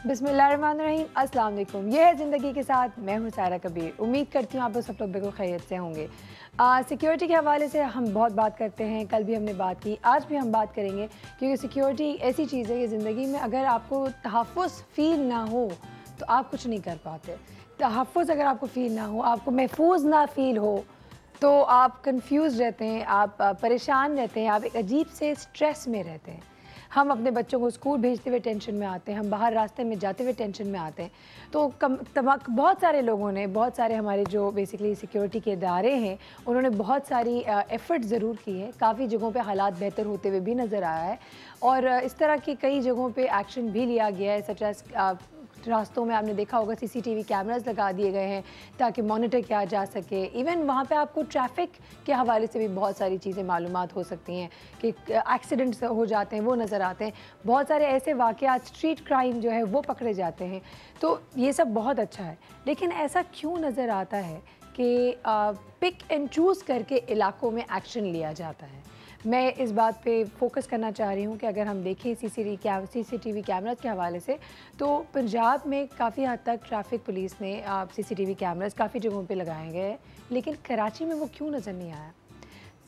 बिस्मिल्लाहिर्रहमानिर्रहीम, अस्सलाम वालेकुम। ये है ज़िंदगी के साथ, मैं हूँ सारा कबीर। उम्मीद करती हूँ आप लोग सब लोग बिल्कुल खैरियत से होंगे। सिक्योरिटी के हवाले से हम बहुत बात करते हैं, कल भी हमने बात की, आज भी हम बात करेंगे, क्योंकि सिक्योरिटी ऐसी चीज़ है कि ज़िंदगी में अगर आपको तहफ़्फ़ुज़ फ़ील ना हो तो आप कुछ नहीं कर पाते। तहफ़्फ़ुज़ अगर आपको फ़ील ना हो, आपको महफूज ना फ़ील हो, तो आप कंफ्यूज रहते हैं, आप परेशान रहते हैं, आप एक अजीब से स्ट्रेस में रहते हैं। हम अपने बच्चों को स्कूल भेजते हुए टेंशन में आते हैं, हम बाहर रास्ते में जाते हुए टेंशन में आते हैं। तो बहुत सारे लोगों ने, बहुत सारे हमारे जो बेसिकली सिक्योरिटी के इदारे हैं, उन्होंने बहुत सारी एफ़र्ट ज़रूर की है। काफ़ी जगहों पे हालात बेहतर होते हुए भी नज़र आया है और इस तरह की कई जगहों पे एक्शन भी लिया गया है, सच एज़ रास्तों में आपने देखा होगा CCTV कैमरास लगा दिए गए हैं ताकि मॉनिटर किया जा सके। इवन वहाँ पे आपको ट्रैफिक के हवाले से भी बहुत सारी चीज़ें मालूमात हो सकती हैं कि एक्सीडेंट्स हो जाते हैं, वो नज़र आते हैं। बहुत सारे ऐसे वाक़यात, स्ट्रीट क्राइम जो है वो पकड़े जाते हैं। तो ये सब बहुत अच्छा है, लेकिन ऐसा क्यों नज़र आता है कि पिक एंड चूज़ करके इलाकों में एक्शन लिया जाता है? मैं इस बात पे फोकस करना चाह रही हूँ कि अगर हम देखें CCTV कैमरास के हवाले से, तो पंजाब में काफ़ी हद तक ट्रैफिक पुलिस ने CCTV कैमरास काफ़ी जगहों पे लगाए गए हैं, लेकिन कराची में वो क्यों नज़र नहीं आया?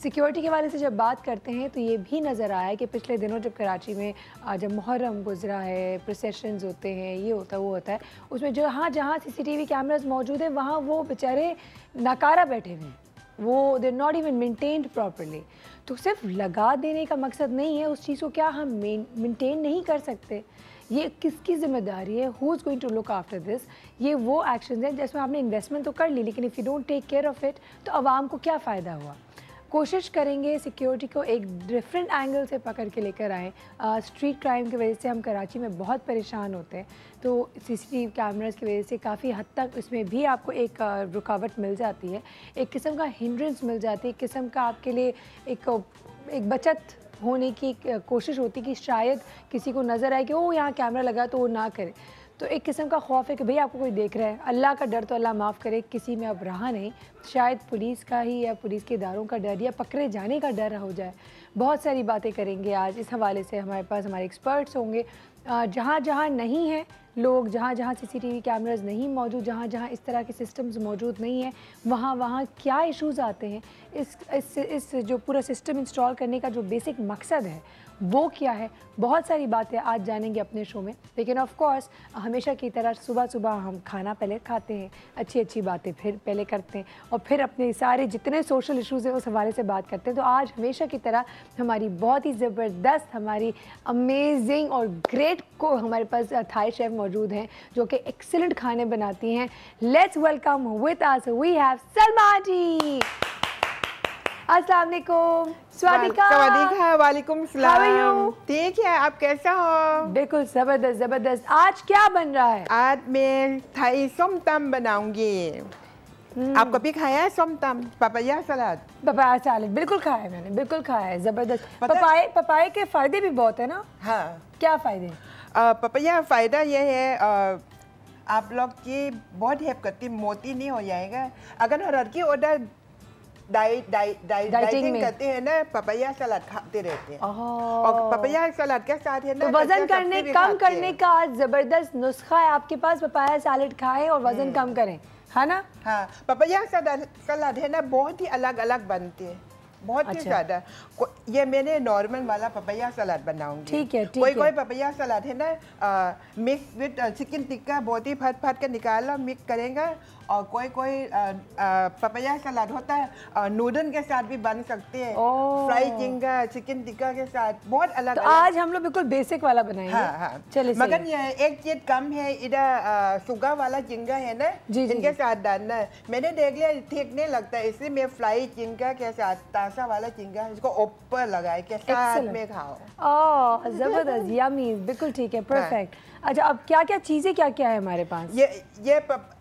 सिक्योरिटी के हवाले से जब बात करते हैं तो ये भी नज़र आया कि पिछले दिनों जब कराची में जब मुहर्रम गुजरा है, प्रोसेशंस होते हैं, ये होता है वो होता है, उसमें जहाँ जहाँ CCTV कैमरास मौजूद है वहाँ वो बेचारे नाकारा बैठे हुए हैं, वो they not even maintained properly. तो सिर्फ लगा देने का मकसद नहीं है, उस चीज़ को क्या हम मेंटेन नहीं कर सकते? ये किसकी ज़िम्मेदारी है? Who is going to look after this? ये वो एक्शंस हैं जिसमें आपने इन्वेस्टमेंट तो कर ली, लेकिन if you don't take care of it तो आवाम को क्या फ़ायदा हुआ? कोशिश करेंगे सिक्योरिटी को एक डिफरेंट एंगल से पकड़ के लेकर आएँ। स्ट्रीट क्राइम की वजह से हम कराची में बहुत परेशान होते हैं, तो CCTV कैमरास की वजह से काफ़ी हद तक इसमें भी आपको एक रुकावट मिल जाती है, एक किस्म का हिंड्रेंस मिल जाती है, एक किस्म का आपके लिए एक बचत होने की कोशिश होती कि शायद किसी को नज़र आए कि ओ यहाँ कैमरा लगा तो वो ना करे। तो एक किस्म का खौफ है कि भाई आपको कोई देख रहा है। अल्लाह का डर तो अल्लाह माफ़ करे किसी में अब रहा नहीं, शायद पुलिस का ही या पुलिस के इदारों का डर या पकड़े जाने का डर हो जाए। बहुत सारी बातें करेंगे आज इस हवाले से, हमारे पास हमारे एक्सपर्ट्स होंगे। जहाँ जहाँ नहीं है लोग, जहाँ जहाँ CCTV कैमरास नहीं मौजूद, जहाँ जहाँ इस तरह के सिस्टम्स मौजूद नहीं है, वहाँ वहाँ क्या इश्यूज़ आते हैं, इस जो पूरा सिस्टम इंस्टॉल करने का जो बेसिक मकसद है वो क्या है, बहुत सारी बातें आज जानेंगे अपने शो में। लेकिन ऑफ कोर्स हमेशा की तरह सुबह सुबह हम खाना पहले खाते हैं, अच्छी अच्छी बातें फिर पहले करते हैं और फिर अपने सारे जितने सोशल इश्यूज़ हैं उस हवाले से बात करते हैं। तो आज हमेशा की तरह हमारी बहुत ही ज़बरदस्त, हमारी अमेजिंग और ग्रेट को हमारे पास थाई शेफ़ मौजूद हैं जो कि एक्सीलेंट खाने बनाती हैं। Let's welcome with us we have Salma ji. अस्सलाम वालेकुम। स्वादिका। वालेकुम सलाम। ठीक है, आप कैसा हो? बिल्कुल ज़बरदस्त ज़बरदस्त। आज क्या बन रहा है? आज मैं थाई सोमतम बनाऊंगी। आप कभी खाया है सोमतम? पपाया सलाद? पपाया सलाद बिल्कुल खाया है मैंने, बिल्कुल खाया है, ज़बरदस्त। पपाये के फ़ायदे भी बहुत है ना? हाँ। क्या फ़ायदे? पपाया फ़ायदा ये है, आप लोग की बहुत हेल्प करती, मोटी नहीं हो जाएगा। अगर हर की ऑर्डर डाइटिंग करते हैं ना, पपाया सलाद खाते रहते हैं। और पपाया सलाद के साथ है ना, तो वजन कम करने का ज़बरदस्त नुस्खा है आपके पास। पपाया सलाद खाएं और वजन कम करें, है ना? हाँ, पपाया सलाद है ना, बहुत ही अलग अलग बनते हैं, बहुत ही ज़्यादा। ये मैंने नॉर्मल वाला पपाया सलाद बनाऊंगी। ठीक है, ठीक है। कोई कोई पपाया सलाद है ना, मिक्स विद चिकन टिक्का, बहुत ही फट के निकाला, मिक्स करेंगे। और कोई पपाया सलाद होता है नूडल के साथ भी बन सकते हैं, फ्राई झींगा चिकन टिक्का के साथ, बहुत अलग। तो आज हम लोग बिल्कुल बेसिक वाला बनाएंगे। हाँ हाँ, चलिए। मगर ये एक चीज कम है, इधर सुगा वाला झींगा है ना, इनके साथ डालना है। मैंने देख लिया ठीक नहीं लगता, इसलिए मैं फ्राई झींगा के साथ ताजा वाला झींगा इसको ऊपर लगाए के साथ में खाओ। जबरदस्त, यम्मी, बिल्कुल ठीक है, परफेक्ट। अच्छा, अब क्या क्या चीज़ें क्या क्या है हमारे पास?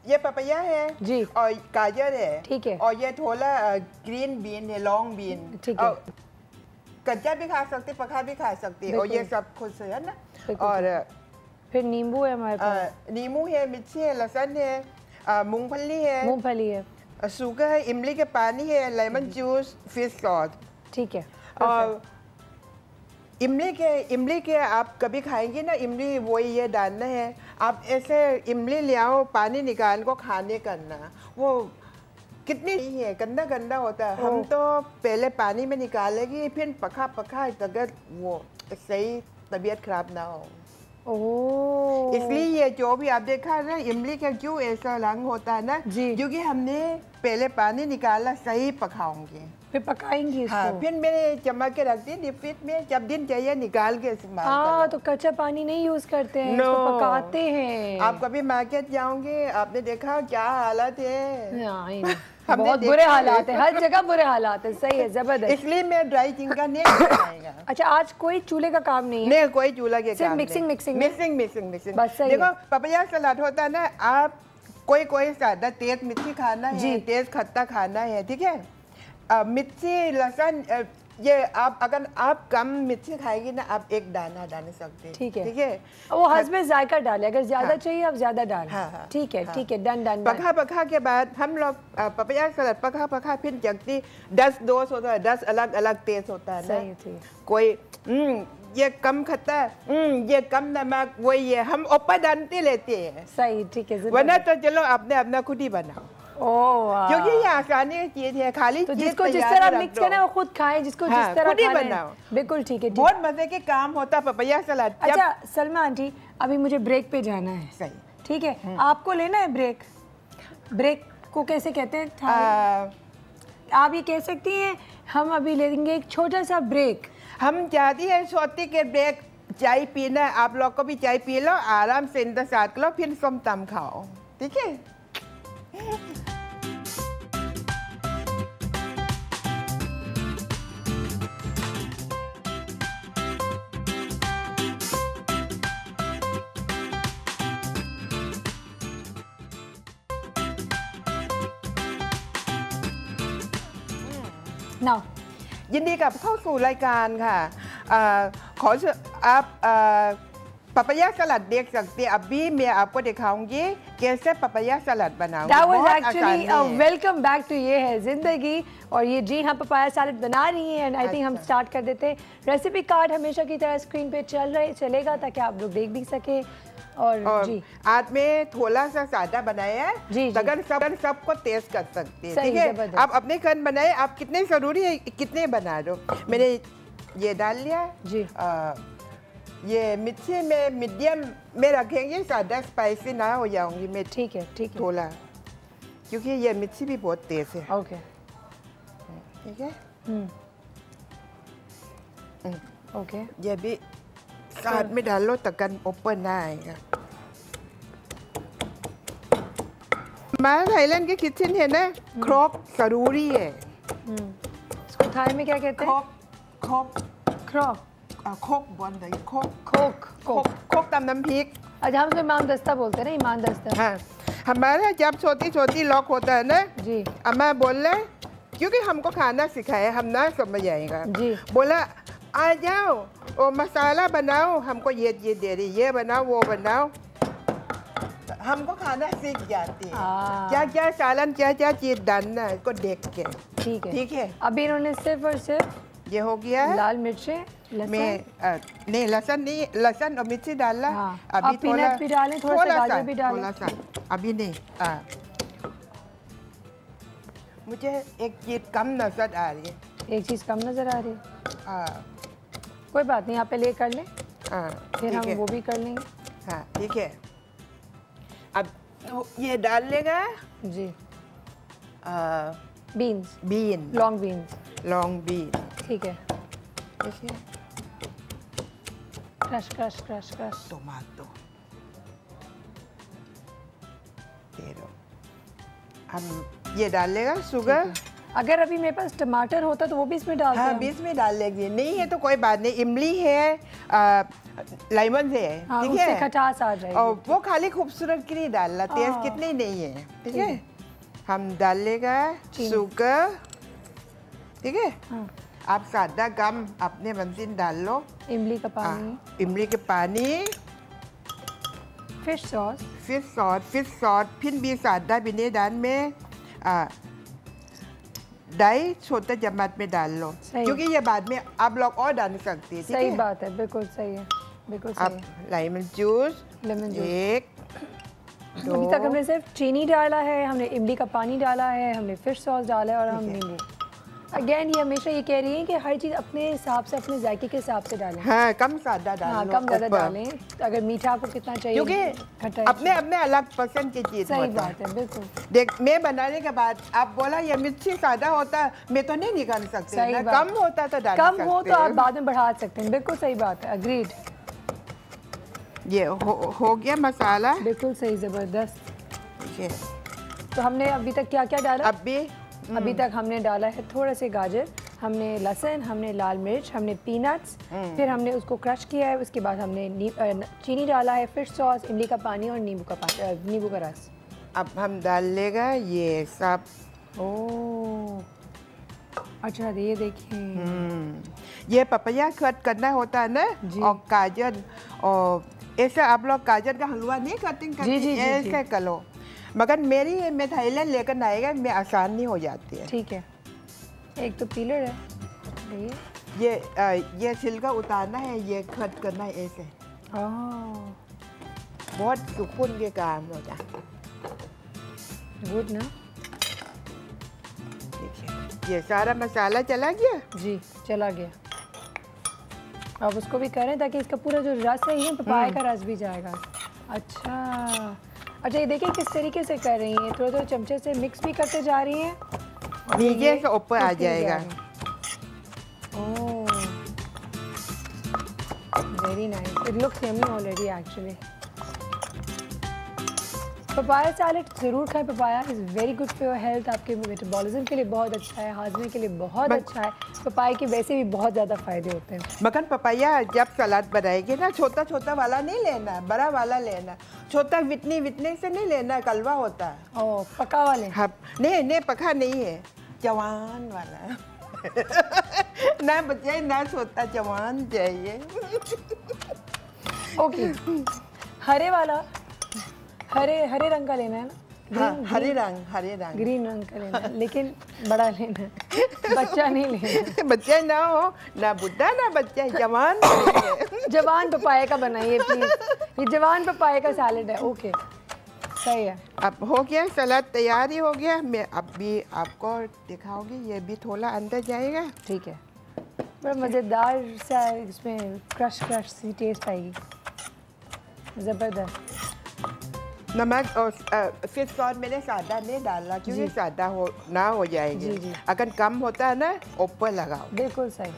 ये पपाया है जी, और गाजर है, ठीक है, और ये थोड़ा ग्रीन बीन है, लॉन्ग बीन, ठीक है। कच्चा भी खा सकते, पका भी खा सकते, और ये सब खुश है ना। और फिर नींबू है हमारे पास, नींबू है, मिर्ची है, लहसुन है, मूंगफली है, शुगर है, इमली के पानी है, लेमन जूस, फिश सॉस, ठीक है। और इमली के आप कभी खाएंगे ना, इमली वही ये डालना है। आप ऐसे इमली ले आओ, पानी निकाल को खाने करना, वो कितनी नहीं है, गंदा गंदा होता है। हम तो पहले पानी में निकालेगी, फिर पका पका अगर वो सही तबीयत खराब ना हो। इसलिए ये जो भी आप देखा है ना, इमली का क्यों ऐसा रंग होता है ना, क्योंकि हमने पहले पानी निकाला, सही पकाऊंगी, फिर पकाएंगी इसको। हाँ, फिर मैंने चम्मच के रख दी डीप फ्रिज में, जब दिन चाहिए निकाल के इस्तेमाल। हाँ, तो कच्चा पानी नहीं यूज करते हैं, इसको पकाते हैं। आप कभी मार्केट जाओगे, आपने देखा क्या हालत है? बहुत बुरे हालात है, हर जगह बुरे हालात है। सही है, जबरदस्त। इसलिए मैं ड्राई चिकन नहीं बनाएगा। अच्छा, आज कोई चूल्हे का काम नहीं है? नहीं, कोई चूल्हा के काम नहीं, मिक्सिंग बस। देखो पपैया सलाद होता है ना, आप कोई ज्यादा तेज मिर्ची खाना है, तेज खट्टा खाना है, ठीक है, मिर्ची लहसुन ये आप अगर आप कम मिर्ची खाएगी ना, आप एक दाना डाल सकते हैं, ठीक है। वो हस्बे जायका डाले, अगर ज्यादा चाहिए आप ज्यादा डालें। ठीक है, ठीक है, डन। पका के बाद हम लोग पपैया सलाद पका फिर जगती 10 दोस्त होता है, 10 अलग अलग टेस्ट होता है ना। कोई ये कम खट्टा है, ये कम नमक, वो ये हम ऊपर डालते लेते हैं। सही, ठीक है। वरना तो चलो आपने अपना खुद ही बनाओ, क्योंकि ये आसानी की चीज है। खाली तो जिसको जिस तरह मिक्स करना है वो खुद खाए, जिसको जिस तरह खुद ही बनाओ। बिल्कुल ठीक है। बहुत मजे के काम होता पपैया सलाद। अच्छा सलमा आंटी, अभी मुझे ब्रेक पे जाना है। सही, ठीक है। आपको लेना है ब्रेक? ब्रेक को कैसे कहते हैं? आप ये कह सकती हैं हम अभी लेंगे एक छोटा सा ब्रेक। हम चाहती है छोटी के ब्रेक, चाय पीना, आप लोग को भी चाय पी लो, आराम से इंतजार करो, फिर सोम तम खाओ, ठीक है। Now, ยินดีกับเข้าสู่รายการค่ะขอआप पपैया सलाद देख सकते हैं। अभी मैं आपको दिखाऊंगी कैसे पपैया सलाद बनाऊंगी। That was actually a welcome back to ये है जिंदगी। और ये जी हम पपाया सलाद बना रही हैं, एंड आई थिंक हम स्टार्ट कर देते हैं। रेसिपी कार्ड हमेशा की तरह स्क्रीन पे चलेगा ताकि आप लोग देख भी सके। और जी आज में थोड़ा सा सादा बनाया है जी, अगर सबको टेस्ट कर सकते हैं, ठीक है। आप अपने घर बनाए, आप कितने जरूरी है कितने बना दो। मैंने ये डाल लिया जी। ये मिर्ची में मीडियम में रखेंगे, ज़्यादा स्पाइसी ना हो जाऊंगी मैं, ठीक है थोड़ा, क्योंकि ये मिर्ची भी बहुत तेज है। ओके, ठीक है। ओके, ये भी साथ में डालो तकन ऊपर ना आएगा। हमारे थाईलैंड के किचन है ना, क्रॉक जरूरी है। इसको थाई में क्या कहते हैं? क्रॉक खोक बोलते हैं, खोक तम नम भीक। अच्छा, हम ईमान दस्ता बोलते हैं ना, ईमान दस्ता। हाँ, हमारा जब छोटी लॉक होता है ना जी, अम्मा बोल रहे, क्योंकि हमको खाना सिखाया, हम ना समझ आएगा जी। बोला आ जाओ और मसाला बनाओ, हमको ये दे रही, ये बनाओ वो बनाओ, हमको खाना सीख जाती है। क्या सालन क्या चीज डालना है इसको देख के। ठीक है। अभी इन्होंने सिर्फ और सिर्फ ये हो गया है। लाल मिर्चें, नहीं लहसुन नहीं, लहसुन और मिर्ची डालना। अभी थोड़ा भी डालें, थोड़ा सा गाजर भी डालें। थोड़ा सा अभी नहीं। मुझे एक चीज कम नजर आ रही है। एक चीज कम नजर आ रही है? कोई बात नहीं, आप पहले कर लें, फिर हम वो भी कर लेंगे। हाँ ठीक है। अब तो ये डाल लेगा जी बीन, लॉन्ग बीन, ठीक है। क्रश टमाटो हम ये डाल लेगा, शुगर। अगर अभी मेरे पास टमाटर होता तो वो भी इसमें डाल। हाँ, बीच में डाल लेंगे, नहीं है तो कोई बात नहीं। इमली है, लेमन है, ठीक है, खटास आ जाएगी। और वो खाली खूबसूरत के लिए डालना, टेस्ट कितनी नहीं है, ठीक है। हम डाल लेगा शुगर, ठीक है। आप सादा गम अपने मंजिल डाल लो। इमली का पानी, फिश सॉस, फिर भी सादा विनेगार में ढाई छोटे चम्मच में डाल लो, क्योंकि ये बाद में आप लोग और डाल सकते हैं। सही बात है, बिल्कुल सही है। बिल्कुल अब लेमन जूस, एक अभी तक हमने सिर्फ चीनी डाला है, हमने इमली का पानी डाला है, हमने फिश सॉस डाला है और हम नींबू। अगेन ये हमेशा ये कह रही हैं कि हर चीज़ अपने हिसाब से, अपने जायके के हिसाब से डालें। हाँ, कम ज़्यादा डालें। हाँ, कम ज़्यादा डालें। अगर मीठा आपको कितना चाहिए, क्योंकि अपने अपने अलग पसंद की चीज़ सही बात है, बिल्कुल। देख, मैं बनाने के बाद आप बोला ये मिर्ची सादा होता, मैं तो नहीं निकाल सकती, कम होता तो डाल सकते, कम हो तो आप बाद में बढ़ा सकते हैं। बिल्कुल सही बात है, अग्रीड। ये हो गया मसाला, बिल्कुल सही, ज़बरदस्त। तो हमने अभी तक क्या क्या डाला? अभी तक हमने डाला है थोड़ा से गाजर, हमने लहसुन, हमने लाल मिर्च, हमने पीनट्स, फिर हमने उसको क्रश किया है। उसके बाद हमने चीनी डाला है, फिश सॉस, इमली का पानी और नींबू का रस। अब हम डाल लेगा ये सब। ओह अच्छा, ये देखिए, ये पपैया कट करना होता है ना, और गाजर, और ऐसे आप लोग गाजर का हलवा नहीं करते, ऐसे करो, मगर मेरी मैं थाईलैंड लेकर आएगा, मैं आसानी हो जाती है। ठीक है, एक तो पीलर है, ये छिलका उतारना है, ये कट करना है ऐसे। बहुत सुकून के काम होता है। गुड ना। देखिए, ये सारा मसाला चला गया। जी, चला गया। अब उसको भी करें ताकि इसका पूरा जो रस है, ये पपाया का रस भी जाएगा। अच्छा, ये देखिए किस तरीके से कर रही हैं, थोड़ा थोड़ा चमचे से मिक्स भी करते जा रही हैं, नीचे से ऊपर आ जाएगा। Oh very nice, it looks yummy already actually. Papaya salad ज़रूर खाएं। Papaya is very good for your health, आपके मेटाबॉलिज्म के लिए बहुत अच्छा है, हाजमे के लिए बहुत अच्छा है। पपाया के वैसे भी बहुत ज़्यादा फ़ायदे होते हैं। मगर पपाया जब सलाद बनाएगी ना, छोटा छोटा वाला नहीं लेना, बड़ा वाला लेना। छोटा विटने से नहीं लेना, कलवा होता है। ओह, पका वाले? हाँ, नहीं पका नहीं है, जवान वाला ना बच्चे ना छोटा, जवान चाहिए। ओके, हरे वाला, हरे रंग का लेना है ना? हाँ, हरे रंग ग्रीन रंग का लेना है, लेकिन बड़ा लेना है, बच्चा नहीं लेना। बच्चा ना हो, ना बुढ़ा ना बच्चा, जवान। जवान पपाया का बनाइए प्लीज, ये जवान पपाया का सैलेड है। ओके, सही है। अब हो गया, सलाद तैयार ही हो गया। मैं अब भी आपको दिखाऊंगी, ये भी थोड़ा अंदर जाएगा। ठीक है, बड़ा मज़ेदार सा इसमें क्रश सी टेस्ट आएगी, ज़बरदस्त। नमक और फिश सॉस मैंने सादा नहीं डाला, क्योंकि सादा ना हो जाएगी। अगर कम होता है ना, ऊपर लगाओ। बिल्कुल सही।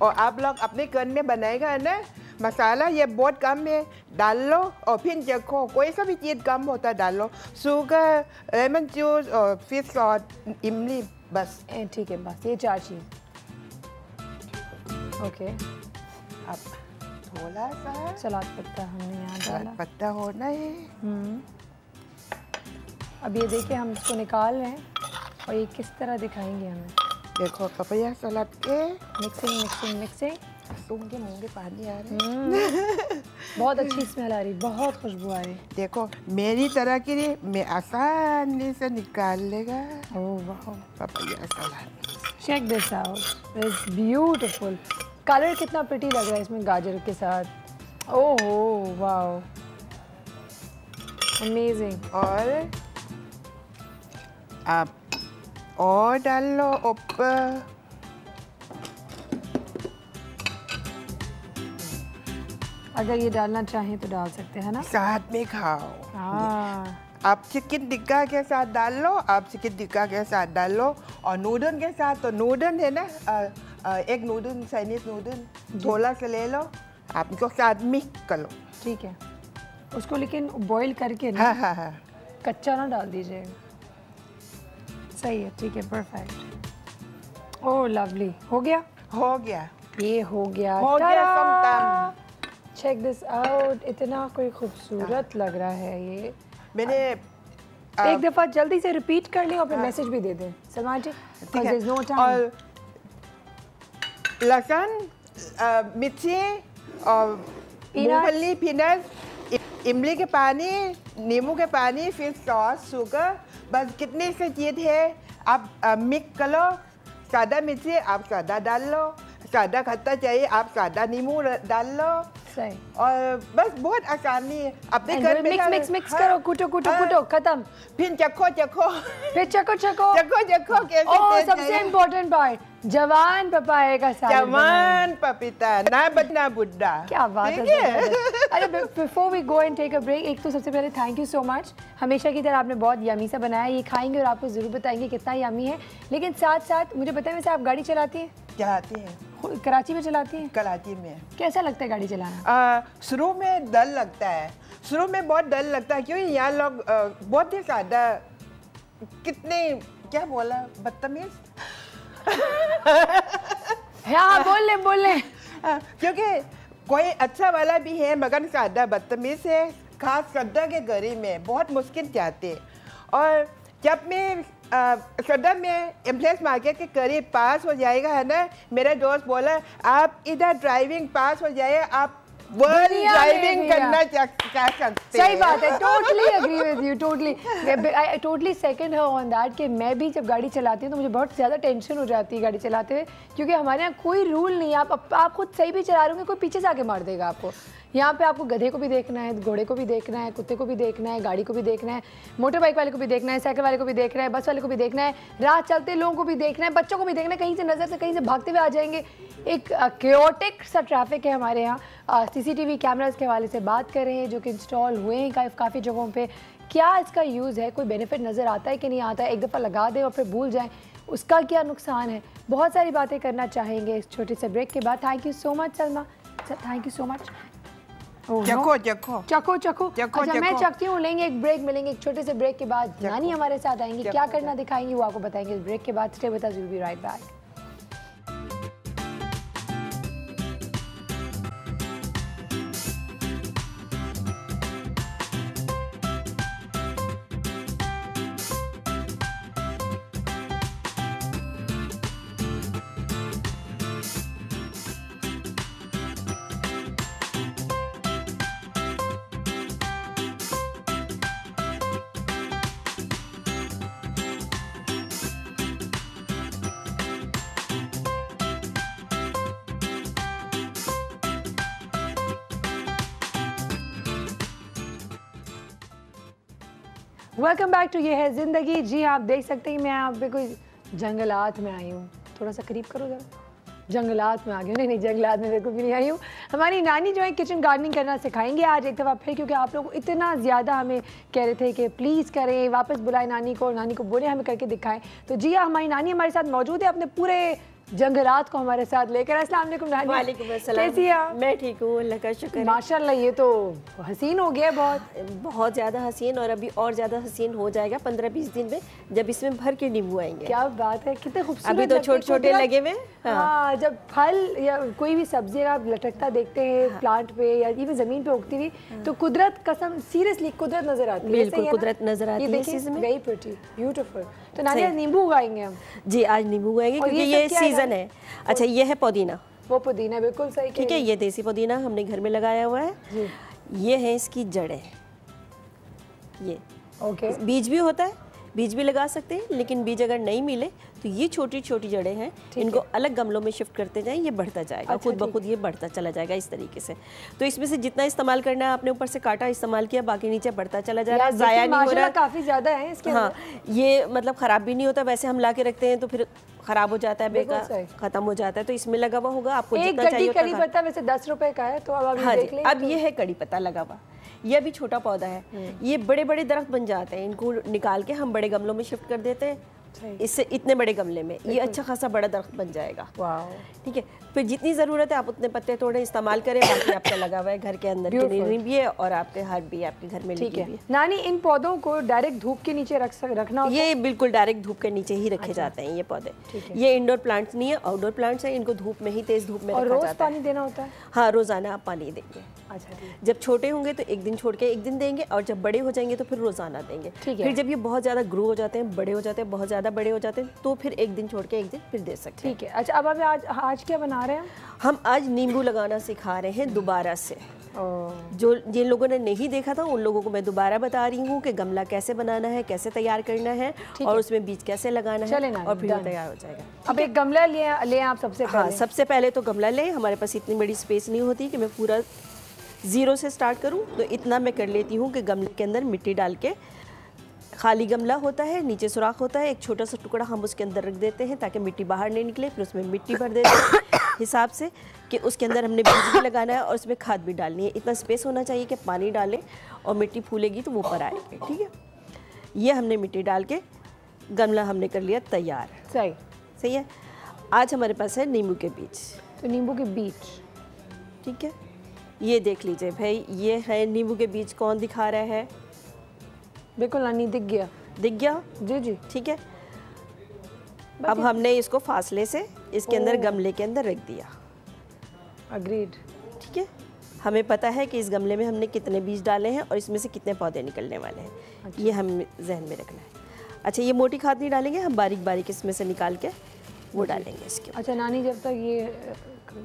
और आप लोग अपने घर में बनाएगा ना, मसाला ये बहुत कम है, डाल लो और फिर देखो, कोई सा भी चीज़ कम होता है डाल लो, शुगर, लेमन जूस और फिश सॉस, इमली, बस। ठीक है, बस ये 4 चीज़। ओके, अब थोड़ा सा सलाद पत्ता हमने यहाँ डाला, पत्ता होना है। अब ये देखिए, हम इसको निकाल रहे हैं और ये किस तरह दिखाएंगे हमें। देखो, पपैया सलाद के मिक्सिंग। सूंघे मुँह पानी आ रहा है। बहुत अच्छी स्मेल आ रही, बहुत खुशबू आ रही। देखो, मेरी तरह की नहीं, मैं आसानी से निकाल लेगा। ओह वाह, papaya salad. Check this out, it's beautiful. Colour कितना प्रिटी लग रहा है इसमें गाजर के साथ। Oh wow, amazing. और आप और डाल लो ऊपर। अगर ये डालना चाहें तो डाल सकते हैं ना, साथ में खाओ। हाँ, आप चिकन टिक्का के साथ डाल लो, आप चिकन टिक्का के साथ डाल लो, और नूडल के साथ, तो नूडल है ना, एक नूडल, चाइनीज नूडल थोड़ा सा ले लो, आप इसको साथ मिक्स कर लो। ठीक है, उसको लेकिन बॉईल करके ना, हाँ, कच्चा ना डाल दीजिएगा। सही है, ठीक है, परफेक्ट। ओह लवली, हो गया, ये हो गया समतम। चेक दिस आउट, इतना कोई खूबसूरत लग रहा है ये। मैंने एक दफ़ा जल्दी से रिपीट कर लें और फिर मैसेज भी दे दें सलमान जी, नो टाइम। और लहसुन, मिर्ची और मूंगफली, पीनट, इमली के पानी, नींबू के पानी, फिर सॉस, शुगर, बस कितने से चीज़ है आप मिक्स कर लो। सादा मिर्ची आप सादा डाल लो, सादा खट्टा चाहिए आप सादा नींबू डाल लो, सही। और बस बहुत आसानी है अपने घर में। मिक्स करो, कूटो खत्म। फिर चखो फिर चखो कैसे सबसे इम्पोर्टेंट पार्ट, जवान पपाये का सालन। जवान पपीता, ना बचना बुड्ढा। क्या बात है। अरे before we go and take a break, एक तो सबसे पहले थैंक यू सो मच, हमेशा की तरह आपने बहुत यमी सा बनाया। ये खाएंगे और आपको ज़रूर बताएंगे कितना यमी है। लेकिन साथ साथ मुझे बताएं, वैसे आप गाड़ी चलाती हैं? चलाती हैं। कराची में चलाती हैं? कराची में। कैसा लगता है गाड़ी चलाना? शुरू में डर लगता है, शुरू में बहुत डर लगता है, क्योंकि यहाँ लोग बहुत ही ज़्यादा, कितने क्या बोला, बदतमीज। हाँ बोल ले। क्योंकि कोई अच्छा वाला भी है मगर ज़्यादा बदतमीज है, खास सदर के गली में बहुत मुश्किल जाते। और जब मैं सदर में एम्प्लेस मार्केट के करीब पास हो जाएगा है ना, मेरा दोस्त बोला आप इधर ड्राइविंग पास हो जाए, आप वर्ल्ड ड्राइविंग करना चाह सकते। सही बात है, totally agree with you, I totally second her on that कि मैं भी जब गाड़ी चलाती हूँ तो मुझे बहुत ज़्यादा टेंशन हो जाती है गाड़ी चलाते हुए, क्योंकि हमारे यहाँ कोई रूल नहीं है। आप खुद सही भी चला रहे होंगे, कोई पीछे से आके मार देगा आपको। यहाँ पे आपको गधे को भी देखना है, घोड़े को भी देखना है, कुत्ते को भी देखना है, गाड़ी को भी देखना है, मोटर बाइक वाले को भी देखना है, साइकिल वाले को भी देखना है, बस वाले को भी देखना है, राह चलते लोगों को भी देखना है, बच्चों को भी देखना है, कहीं से नज़र से कहीं से भागते हुए आ जाएंगे। एक क्योटिक सा ट्रैफिक है हमारे यहाँ। सीसीटीवी कैमरास के हवाले से बात कर रहे हैं जो कि इंस्टॉल हुए हैं काफ़ी जगहों पे। क्या इसका यूज़ है, कोई बेनिफिट नज़र आता है कि नहीं आता है? एक दफ़ा लगा दें और फिर भूल जाएं, उसका क्या नुकसान है? बहुत सारी बातें करना चाहेंगे इस छोटे से ब्रेक के बाद। Thank you so much Salma, thank you so much. चखो। अच्छा मैं चखती हूँ, लेंगे एक ब्रेक, मिलेंगे एक छोटे से ब्रेक के बाद। नानी हमारे साथ आएंगी, क्या करना दिखाएंगी वो आपको बताएंगे इस ब्रेक के बाद। Stay with us, we will be right back. Welcome back to ये है ज़िंदगी। जी आप देख सकते हैं मैं यहाँ पे कोई जंगलात में आई हूँ, थोड़ा सा करीब करो जरा। जंगलात में आ गई, नहीं जंगलात में बिल्कुल भी नहीं आई हूँ। हमारी नानी जो है किचन गार्डनिंग करना सिखाएंगे आज एक दफ़ा फिर, क्योंकि आप लोग इतना ज़्यादा हमें कह रहे थे कि प्लीज़ करें, वापस बुलाएं नानी को, और नानी को बोले हमें करके दिखाएं। तो जी हाँ, हमारी नानी हमारे साथ मौजूद है अपने पूरे जंगलात को हमारे साथ लेकर। अस्सलाम वालेकुम नानी। वालेकुम अस्सलाम। कैसी हैं? मैं ठीक हूँ, अल्लाह का शुक्र है। माशाल्लाह, ये तो हसीन हो गया, बहुत ज़्यादा हसीन, और अभी और ज़्यादा हसीन हो जाएगा 15-20 दिन में, जब इसमें भर के नींबू आएंगे। क्या बात है, कितने खूबसूरत। अभी तो छोटे छोटे लगे हुए। हाँ, जब फल या कोई भी सब्जी आप लटकता देखते हैं प्लांट पे या ये ज़मीन पे उगती हुई, तो कुदरत कसम, सीरियसली कुदरत नजर आती है। बिल्कुल कुदरत नजर आती है इस सीजन में। Very pretty, beautiful. तो नानी आज नींबू उगाएंगे हम। जी आज नींबू उगाएंगे क्योंकि ये सीजन है। अच्छा ये है पुदीना, वो पुदीना बिल्कुल सही, ठीक है। ये देसी पुदीना हमने घर में लगाया हुआ है। ये है इसकी जड़ें, ये ओके। बीज भी होता है, बीज भी लगा सकते हैं, लेकिन बीज अगर नहीं मिले तो ये छोटी छोटी जड़ें हैं, इनको अलग गमलों में शिफ्ट करते जाएं, ये बढ़ता जाएगा। अच्छा, खुद ब खुद ये बढ़ता चला जाएगा इस तरीके से। तो इसमें से जितना इस्तेमाल करना है आपने ऊपर से काटा इस्तेमाल किया, बाकी नीचे बढ़ता चला जा रहा है, ज़ाया नहीं हो रहा। काफ़ी ज़्यादा है इसके। हाँ, ये मतलब ख़राब भी नहीं होता। वैसे हम ला के रखते हैं तो फिर ख़राब हो जाता है, बेकार ख़त्म हो जाता है। तो इसमें लगा हुआ होगा, आपको जितना चाहिए। कड़ी पत्ता वैसे 10 रुपए का है, तो अब हाँ जी। अब ये है कड़ी पत्ता लगा हुआ, ये भी छोटा पौधा है। ये बड़े बड़े दरख्त बन जाते हैं, इनको निकाल के हम बड़े गमलों में शिफ्ट कर देते हैं। इससे इतने बड़े गमले में ये अच्छा खासा बड़ा दरख्त बन जाएगा। ठीक है, फिर जितनी ज़रूरत है आप उतने पत्ते तोड़े इस्तेमाल करें। बाकी आपका लगा हुआ है घर के अंदर, ग्रीनरी भी है और आपके हर्ब भी आपके घर में लगी हुई है। नानी इन पौधों को डायरेक्ट धूप के नीचे रखना होता है? ये बिल्कुल डायरेक्ट धूप के नीचे ही रखे जाते हैं ये पौधे। ये इंडोर प्लांट्स नहीं है, आउटडोर प्लांट्स हैं। इनको धूप में ही, तेज धूप में रखा जाता है। रोज पानी देना होता है? हाँ, रोजाना आप पानी देंगे। अच्छा, जब छोटे होंगे तो एक दिन छोड़ के एक दिन देंगे, और जब बड़े हो जाएंगे तो फिर रोजाना देंगे। फिर जब ये बहुत ज़्यादा ग्रो हो जाते हैं, बड़े हो जाते हैं, बहुत ज़्यादा बड़े हो जाते हैं, तो फिर एक दिन छोड़ के एक दिन फिर दे सकते हैं। ठीक है। अच्छा, अब आज क्या बना रहे हैं हम? आज नींबू लगाना सिखा रहे हैं दोबारा से। जो जिन लोगों ने नहीं देखा था उन लोगों को मैं दोबारा बता रही हूँ कि गमला कैसे बनाना है, कैसे तैयार करना है, और उसमें बीज कैसे लगाना है, और फिर तैयार हो जाएगा। अब एक गमला ले आप सबसे पहले। हाँ, सबसे पहले तो गमला लें। हमारे पास इतनी बड़ी स्पेस नहीं होती कि मैं पूरा ज़ीरो से स्टार्ट करूँ तो इतना मैं कर लेती हूँ कि गमले के अंदर मिट्टी डाल के, खाली गमला होता है, नीचे सुराख होता है, एक छोटा सा टुकड़ा हम उसके अंदर रख देते हैं ताकि मिट्टी बाहर नहीं निकले। फिर उसमें मिट्टी भर देते हैं हिसाब से कि उसके अंदर हमने बीज भी लगाना है और उसमें खाद भी डालनी है। इतना स्पेस होना चाहिए कि पानी डालें और मिट्टी फूलेगी तो वो ऊपर आएगी। ठीक है, ये हमने मिट्टी डाल के गमला हमने कर लिया तैयार। सही है। आज हमारे पास है नींबू के बीज। तो नींबू के बीज, ठीक है, ये देख लीजिए भाई, ये है नींबू के बीज। कौन दिखा रहा है? बिल्कुल नानी, दिख गया। दिख गया? जी जी, ठीक है। अब हमने इसको फासले से इसके अंदर गमले के अंदर रख दिया। अग्रीड। ठीक है, हमें पता है कि इस गमले में हमने कितने बीज डाले हैं और इसमें से कितने पौधे निकलने वाले हैं। अच्छा। ये हम जहन में रखना है। अच्छा, ये मोटी खाद नहीं डालेंगे, हम बारीक बारीक इसमें से निकाल के वो डालेंगे इसके। अच्छा नानी, जब तक ये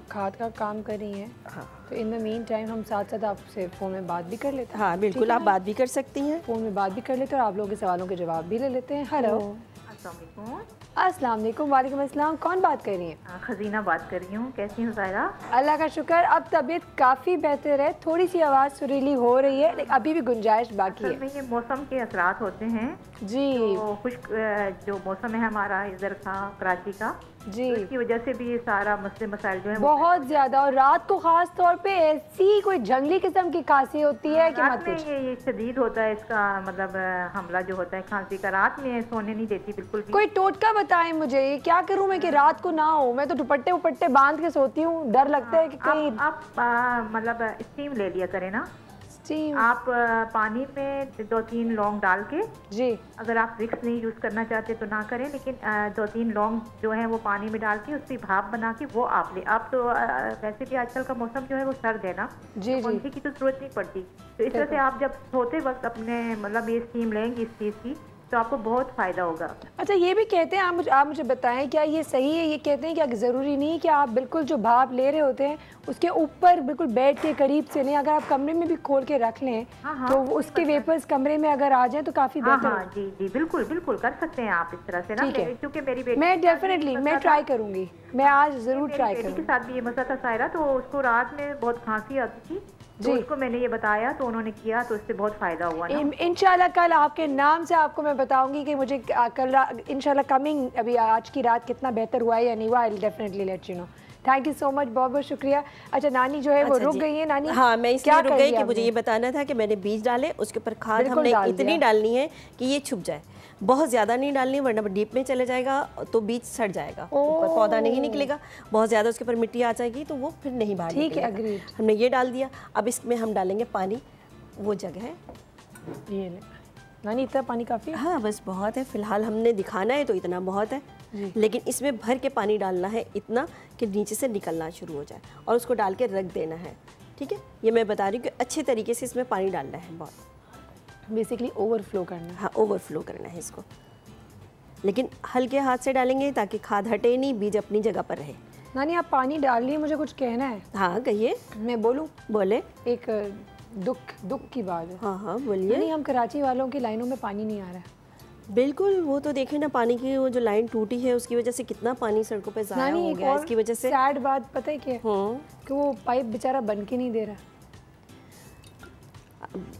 खाद का काम कर रही हैं, हाँ, तो इन द मीन टाइम हम साथ साथ आपसे फ़ोन में बात भी कर लेते हैं। हाँ बिल्कुल, आप बात भी कर सकती हैं, फ़ोन में बात भी कर लेते हैं और आप लोगों के सवालों के जवाब भी ले लेते हैं। हेलो, अस्सलाम वालेकुम। वालेकुम अस्सलाम। कौन बात कर रही हैं? खजीना बात कर रही हूँ। कैसी हो ज़ाहिरा? अल्लाह का शुक्र, अब तबीयत काफ़ी बेहतर है, थोड़ी सी आवाज़ सुरीली हो रही है लेकिन अभी भी गुंजाइश बाकी है। ये मौसम के असरात होते हैं जी, तो खुश्क जो मौसम है हमारा इधर का कराची का जी, तो इसकी वजह से भी ये सारा मसले मसाइल जो है बहुत ज्यादा, और रात को खास तौर पे ऐसी कोई जंगली किस्म की खांसी होती है कि मत पूछो। ये शदीद होता है इसका मतलब हमला जो होता है खांसी का, रात में सोने नहीं देती बिल्कुल भी। कोई टोटका बताएं मुझे, ये क्या करूं मैं कि रात को ना हो? मैं तो दुपट्टे उपट्टे बांध के सोती हूँ, डर लगता है कि कहीं। आप मतलब स्टीम ले लिया करें ना। स्टीम? आप पानी में 2-3 लौंग डाल के, जी, अगर आप विक्स नहीं यूज़ करना चाहते तो ना करें, लेकिन 2-3 लौंग जो है वो पानी में डाल के उसकी भाप बना के वो आप ले। आप तो वैसे भी आजकल का मौसम जो है वो सर्द है ना, जी जी, पंखे की तो जरूरत नहीं पड़ती। तो इस तरह से आप जब सोते वक्त अपने मतलब ये स्टीम लेंगे इस चीज़ की तो आपको बहुत फ़ायदा होगा। अच्छा, ये भी कहते हैं, आप मुझे बताएं क्या ये सही है? ये कहते हैं कि ज़रूरी नहीं कि आप बिल्कुल जो भाप ले रहे होते हैं उसके ऊपर बिल्कुल बेड के करीब से नहीं, अगर आप कमरे में भी खोल के रख लें तो उसके वेपर्स कमरे में अगर आ जाएं तो काफ़ी बेहतर। हाँ जी जी, बिल्कुल बिल्कुल कर सकते हैं आप इस तरह से ना। क्योंकि मेरी बेटी, मैं डेफिनेटली मैं ट्राई करूँगी, मैं आज ज़रूर ट्राई करूँगी। के साथ भी ये मसला था सायरा, तो उसको रात में बहुत खांसी आती थी तो उसको मैंने ये बताया तो उन्होंने किया तो उससे बहुत फ़ायदा हुआ ना। इंशाल्लाह कल आपके नाम से आपको मैं बताऊंगी कि मुझे कल इंशाल्लाह कमिंग अभी आज की रात कितना बेहतर हुआ है या नहीं हुआ। I will definitely let you know. Thank you so much, बहुत बहुत शुक्रिया। अच्छा नानी जो है वो रुक गई है। नानी, हाँ मैं इसलिए रुक गई कि मुझे ये बताना था कि मैंने बीज डाले, उसके ऊपर खाद हमने इतनी डालनी है कि ये छुप जाए, बहुत ज़्यादा नहीं डालनी वरना डीप में चले जाएगा तो बीज सड़ जाएगा, ऊपर पौधा नहीं निकलेगा। बहुत ज़्यादा उसके ऊपर मिट्टी आ जाएगी तो वो फिर नहीं बाहर निकलेगा। ठीक है, हमने ये डाल दिया। अब इसमें हम डालेंगे पानी, वो जगह है ये ले। नानी इतना पानी काफ़ी है? हाँ बस बहुत है, फ़िलहाल हमने दिखाना है तो इतना बहुत है, लेकिन इसमें भर के पानी डालना है इतना कि नीचे से निकलना शुरू हो जाए और उसको डाल के रख देना है। ठीक है, ये मैं बता रही हूँ कि अच्छे तरीके से इसमें पानी डालना है, बहुत बेसिकली ओवरफ्लो करना है। हाँ ओवरफ्लो करना है इसको, लेकिन हल्के हाथ से डालेंगे ताकि खाद हटे नहीं, बीज अपनी जगह पर रहे। नानी आप पानी डाल रही है, मुझे कुछ कहना है। हाँ कहिए। मैं बोलूँ? बोले। एक दुख की बात है। हाँ हाँ बोलिए। नहीं, हम कराची वालों की लाइनों में पानी नहीं आ रहा है। बिल्कुल, वो तो देखे ना, पानी की वो जो लाइन टूटी है उसकी वजह से कितना पानी सड़कों पे ज़ाया हो गया। इसकी वजह से सैड बात पता है क्या है? कि वो पाइप बेचारा बन के नहीं दे रहा।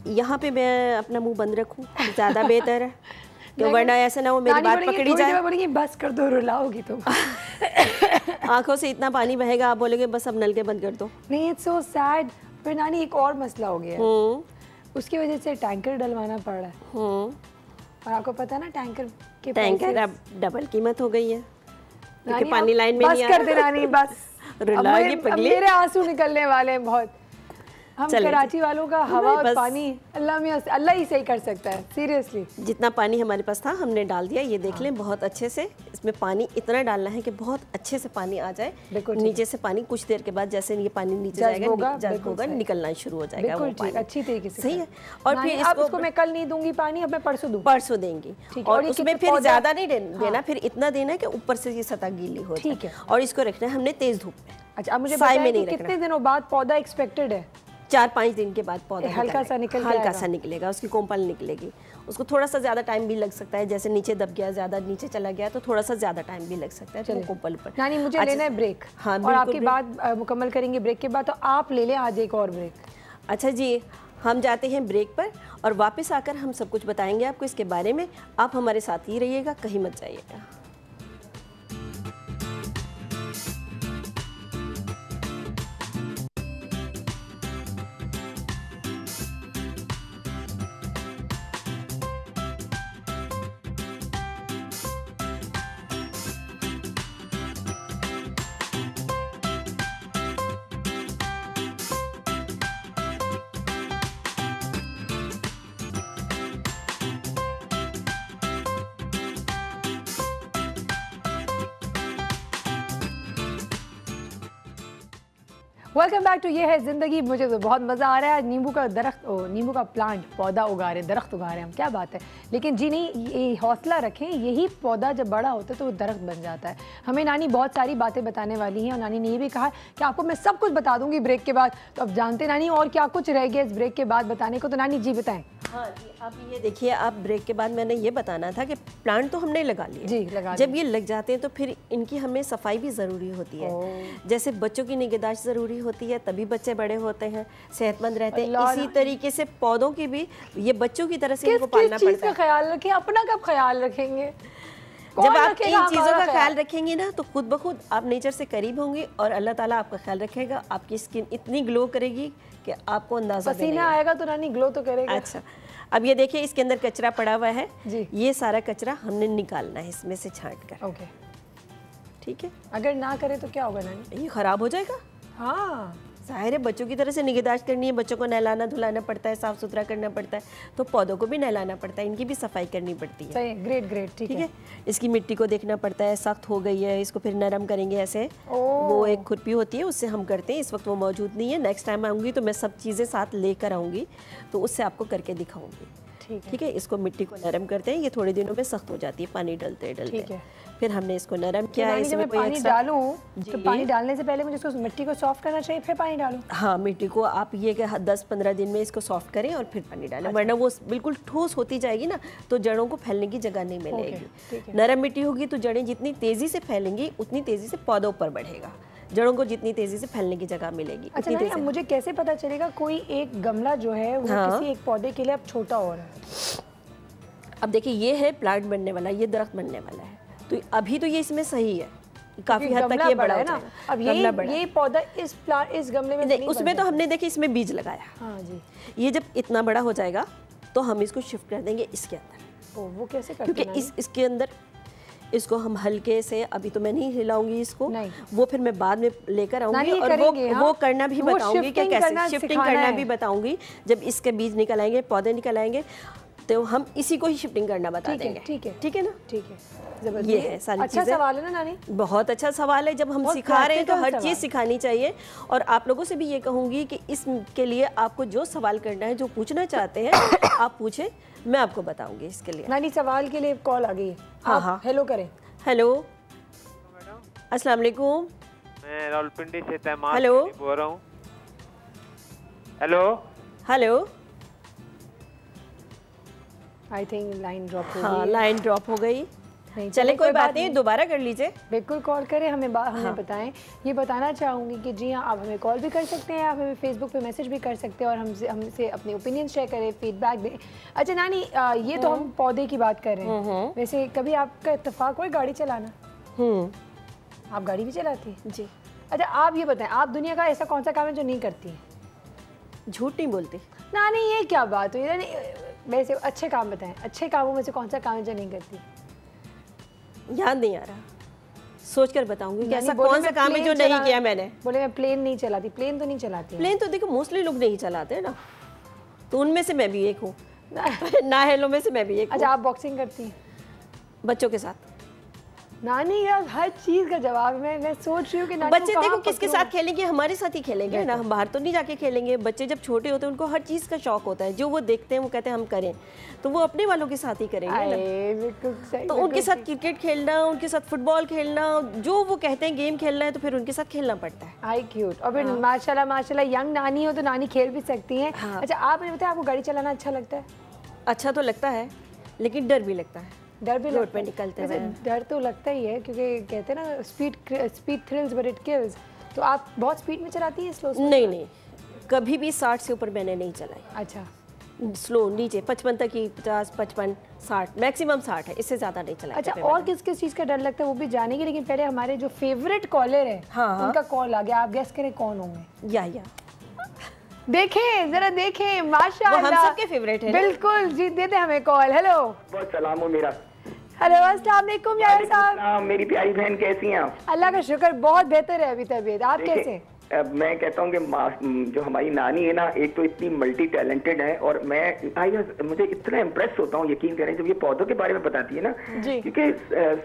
यहाँ पे मैं अपना मुंह बंद रखूँ ज़्यादा बेहतर है, तो वरना ऐसा ना हो मेरी बात पकड़ी जाए। बोलेंगे बस कर दो, रुलाओगी तुम। आंखों से इतना पानी बहेगा, आप बोलेंगे बस अब नल के बंद कर दो। नहीं, इट्स सो सैड। फिर नानी एक और मसला हो गया, उसकी वजह से टैंकर डलवाना पड़ रहा है। और आपको पता ना टैंकर अब डबल कीमत हो गई है क्योंकि पानी लाइन में नहीं आ रहा। बस कर दे नानी, बस। मेरे आंसू निकलने वाले हैं बहुत। हम कराची वालों का हवा और पानी अल्लाह ही सही कर सकता है, सीरियसली। जितना पानी हमारे पास था हमने डाल दिया। ये देख लें बहुत अच्छे से, इसमें पानी इतना डालना है कि बहुत अच्छे से पानी आ जाए नीचे से। पानी कुछ देर के बाद जैसे ये पानी नीचे जाएगा, जज्ब होगा, निकलना शुरू हो जाएगा वो पानी अच्छी तरीके से। सही है। और फिर इसको मैं कल नहीं दूंगी पानी, अब मैं परसों देंगी। और उसमें फिर ज्यादा नहीं देना, फिर इतना देना कि ऊपर से ये सतह गीली हो जाए। और इसको रखना है हमने तेज धूप में। अच्छा, अब मुझे बताइए कितने दिनों बाद पौधा एक्सपेक्टेड है? 4-5 दिन के बाद पौधा हल्का सा निकलेगा, उसकी कोंपल निकलेगी। उसको थोड़ा सा ज़्यादा टाइम भी लग सकता है, जैसे नीचे दब गया, ज़्यादा नीचे चला गया तो थोड़ा सा ज़्यादा टाइम भी लग सकता है। चलिए कोंपल पर। नानी मुझे लेना है ब्रेक। हाँ, और आपकी बात मुकम्मल करेंगे ब्रेक के बाद, तो आप ले लें आज एक और ब्रेक। अच्छा जी, हम जाते हैं ब्रेक पर और वापस आकर हम सब कुछ बताएंगे आपको इसके बारे में। आप हमारे साथ ही रहिएगा, कहीं मत जाइएगा। वेलकम बैक टू ये है ज़िंदगी। मुझे तो बहुत मज़ा आ रहा है। नींबू का दरख्त, नींबू का प्लांट, पौधा उगा रहे, दरख्त उगा रहे हैं हम, क्या बात है। लेकिन जी नहीं, ये हौसला रखें, यही पौधा जब बड़ा होता है तो वो दरख्त बन जाता है। हमें नानी बहुत सारी बातें बताने वाली हैं और नानी ने ये भी कहा कि आपको मैं सब कुछ बता दूंगी ब्रेक के बाद। तो अब जानते नानी और क्या कुछ रह गया इस ब्रेक के बाद बताने को, तो नानी जी बताएं। हाँ जी, आप ये देखिए, आप ब्रेक के बाद मैंने ये बताना था कि प्लांट तो हमने लगा लिए जी, लगा जब ये लग जाते हैं तो फिर इनकी हमें सफाई भी ज़रूरी होती है। जैसे बच्चों की निगहदाश्त ज़रूरी होती है, तभी बच्चे बड़े होते हैं, सेहतमंद रहते हैं। इसी तरीके से पौधों की भी ये बच्चों की तरह से इनको पालना पड़ता है। ख्याल रखें, अपना कब ख्याल रखेंगे? जब आप इन चीज़ों का ख्याल रखेंगे ना तो खुद ब खुद आप नेचर से करीब होंगे और अल्लाह ताला आपका ख्याल रखेगा। आपकी स्किन इतनी ग्लो करेगी कि आपको अंदाजा पसीना आएगा तो रानी ग्लो तो करेगा। अच्छा, अब ये देखिए, इसके अंदर कचरा पड़ा हुआ है जी। ये सारा कचरा हमने निकालना है इसमें से छांट कर। ओके, ठीक है। अगर ना करे तो क्या होगा नानी? ये खराब हो जाएगा। हाँ, जाहिर है, बच्चों की तरह से निगहदाश्त करनी है, बच्चों को नहलाना धुलाना पड़ता है, साफ़ सुथरा करना पड़ता है, तो पौधों को भी नहलाना पड़ता है, इनकी भी सफाई करनी पड़ती है। सही, ग्रेट ग्रेट, ठीक है। इसकी मिट्टी को देखना पड़ता है, सख्त हो गई है, इसको फिर नरम करेंगे ऐसे। वो एक खुरपी होती है, उससे हम करते हैं। इस वक्त वो मौजूद नहीं है, नेक्स्ट टाइम आऊँगी तो मैं सब चीज़ें साथ लेकर आऊँगी, तो उससे आपको करके दिखाऊँगी। ठीक है, इसको मिट्टी को नरम करते हैं। ये थोड़े दिनों में सख्त हो जाती है पानी डालते डालते। फिर हमने इसको नरम किया है। इसमें पानी डालूं तो पानी डालने से पहले मुझे इसको मिट्टी को सॉफ्ट करना चाहिए, फिर पानी डालूं? हाँ, मिट्टी को आप ये कि 10-15 दिन में इसको सॉफ्ट करें और फिर पानी डालें। वरना वो बिल्कुल ठोस होती जाएगी ना तो जड़ों को फैलने की जगह नहीं मिलेगी। नरम मिट्टी होगी तो जड़ें जितनी तेजी से फैलेंगी उतनी तेजी से पौधों पर बढ़ेगा, जड़ों को जितनी तेजी से फैलने की जगह मिलेगी। अच्छा नहीं, अब मुझे कैसे पता चलेगा कोई एक गमला जो है वो किसी एक पौधे के लिए अब छोटा हो रहा है? अब देखिए, ये है प्लांट बनने वाला, ये दरख्त बनने वाला है, तो अभी तो ये इसमें सही है, काफी हद तक ये बड़ा है ना। अब ये पौधा इस गमले में नहीं, उसमें तो हमने देखिए इसमें बीज लगाया। हाँ जी। ये जब इतना बड़ा हो जाएगा तो हम इसको शिफ्ट कर देंगे इसके अंदर। वो कैसे करते हैं? क्योंकि इसके अंदर इसको हम हल्के से, अभी तो मैं नहीं हिलाऊंगी इसको, वो फिर मैं बाद में लेकर आऊंगी और वो करना भी बताऊंगी कि कैसे शिफ्टिंग करना भी बताऊंगी। जब इसके बीज निकल आएंगे, पौधे निकल आएंगे, तो हम इसी को ही शिफ्टिंग करना बता देंगे। ठीक है ना? ठीक है, ये है सारी चीजें। अच्छा सवाल है ना नानी? बहुत अच्छा सवाल है। जब हम सिखा रहे हैं तो हर चीज़ सिखानी चाहिए। और आप लोगों से भी ये कहूँगी कि इसके लिए आपको जो सवाल करना है, जो पूछना चाहते हैं आप पूछें, मैं आपको बताऊंगी इसके लिए। नानी, सवाल के लिए कॉल आ गई है। हाँ, हेलो करें। हेलो, अस्सलाम वालेकुम। मैं रावलपिंडी से तैमार हेलो बोल रहा हूँ। Hello hello, I think line drop हो गई। हाँ, लाइन ड्रॉप हो गई। चले कोई बात नहीं, दोबारा कर लीजिए। बिल्कुल कॉल करें, हमें बताएं। ये बताना चाहूँगी कि जी हाँ, आप हमें कॉल भी कर सकते हैं, आप हमें फेसबुक पे मैसेज भी कर सकते हैं और हमसे अपने ओपिनियन शेयर करें, फीडबैक दें। अच्छा नानी, ये तो हम पौधे की बात कर रहे हैं। वैसे कभी आपका इत्तेफाक हुआ गाड़ी चलाना? आप गाड़ी भी चलाती हैं? जी। अच्छा, आप ये बताएं, आप दुनिया का ऐसा कौन सा काम है जो नहीं करती है? झूठ नहीं बोलती नानी, ये क्या बात हुई? वैसे अच्छे काम बताएं, अच्छे कामों में से कौन सा काम है जो नहीं करती? याद नहीं आ रहा, सोच कर बताऊंगी कि ऐसा कौन सा काम है जो नहीं किया मैंने। बोले मैं प्लेन नहीं चलाती। प्लेन तो नहीं चलाती? प्लेन तो देखो मोस्टली लोग नहीं चलाते ना, तो उनमें से मैं भी एक हूँ। नाहेलों में से मैं भी एक हूँ। अच्छा, आप बॉक्सिंग करती हैं? बच्चों के साथ। नानी यार, हर चीज का जवाब मैं सोच रही हूँ कि बच्चे देखो किसके साथ खेलेंगे, हमारे साथ ही खेलेंगे ना, हम बाहर तो नहीं जाके खेलेंगे। बच्चे जब छोटे होते हैं उनको हर चीज़ का शौक होता है, जो वो देखते हैं वो कहते हैं हम करें, तो वो अपने वालों के साथ ही करेंगे। तो उनके साथ क्रिकेट खेलना, उनके साथ फुटबॉल खेलना, जो वो कहते हैं गेम खेलना है तो फिर उनके साथ खेलना पड़ता है। आई क्यूट। और फिर माशाल्लाह यंग नानी हो तो नानी खेल भी सकती हैं। अच्छा, आप मुझे बताएं, आपको गाड़ी चलाना अच्छा लगता है? अच्छा तो लगता है, लेकिन डर भी लगता है। डर भी रोड पे निकलते हैं? डर तो लगता ही है, क्योंकि कहते हैं ना speed thrills but it kills. तो आप बहुत स्पीड में चलाती हैं, स्लो? नहीं, कभी भी 60 से ऊपर मैंने नहीं चलाई। अच्छा, स्लो नीचे 55 तक ही, 50, 55, 60, मैक्सिमम 60 है, इससे ज़्यादा नहीं चलाई। अच्छा, और किस किस चीज़ का डर लगता है वो भी जानेंगे, लेकिन पहले हमारे जो फेवरेट कॉलर है हाँ। उनका कॉल आ गया, आप गेस करें कौन होंगे। या देखें जरा, देखें, माशाअल्लाह, हम सबके फेवरेट है। बिल्कुल जी, देते हमें कॉल। हेलो, बहुत सलाम हो मेरा। हेलो, अस्सलाम वालेकुम यार साहब। मेरी प्यारी बहन कैसी हैं आप? अल्लाह का शुक्र, बहुत बेहतर है अभी तबीयत। आप कैसे? अब मैं कहता हूँ कि जो हमारी नानी है ना, एक तो इतनी मल्टी टैलेंटेड है, और मुझे इतना इम्प्रेस होता हूँ, यकीन करें, जब ये पौधों के बारे में बताती है ना, क्योंकि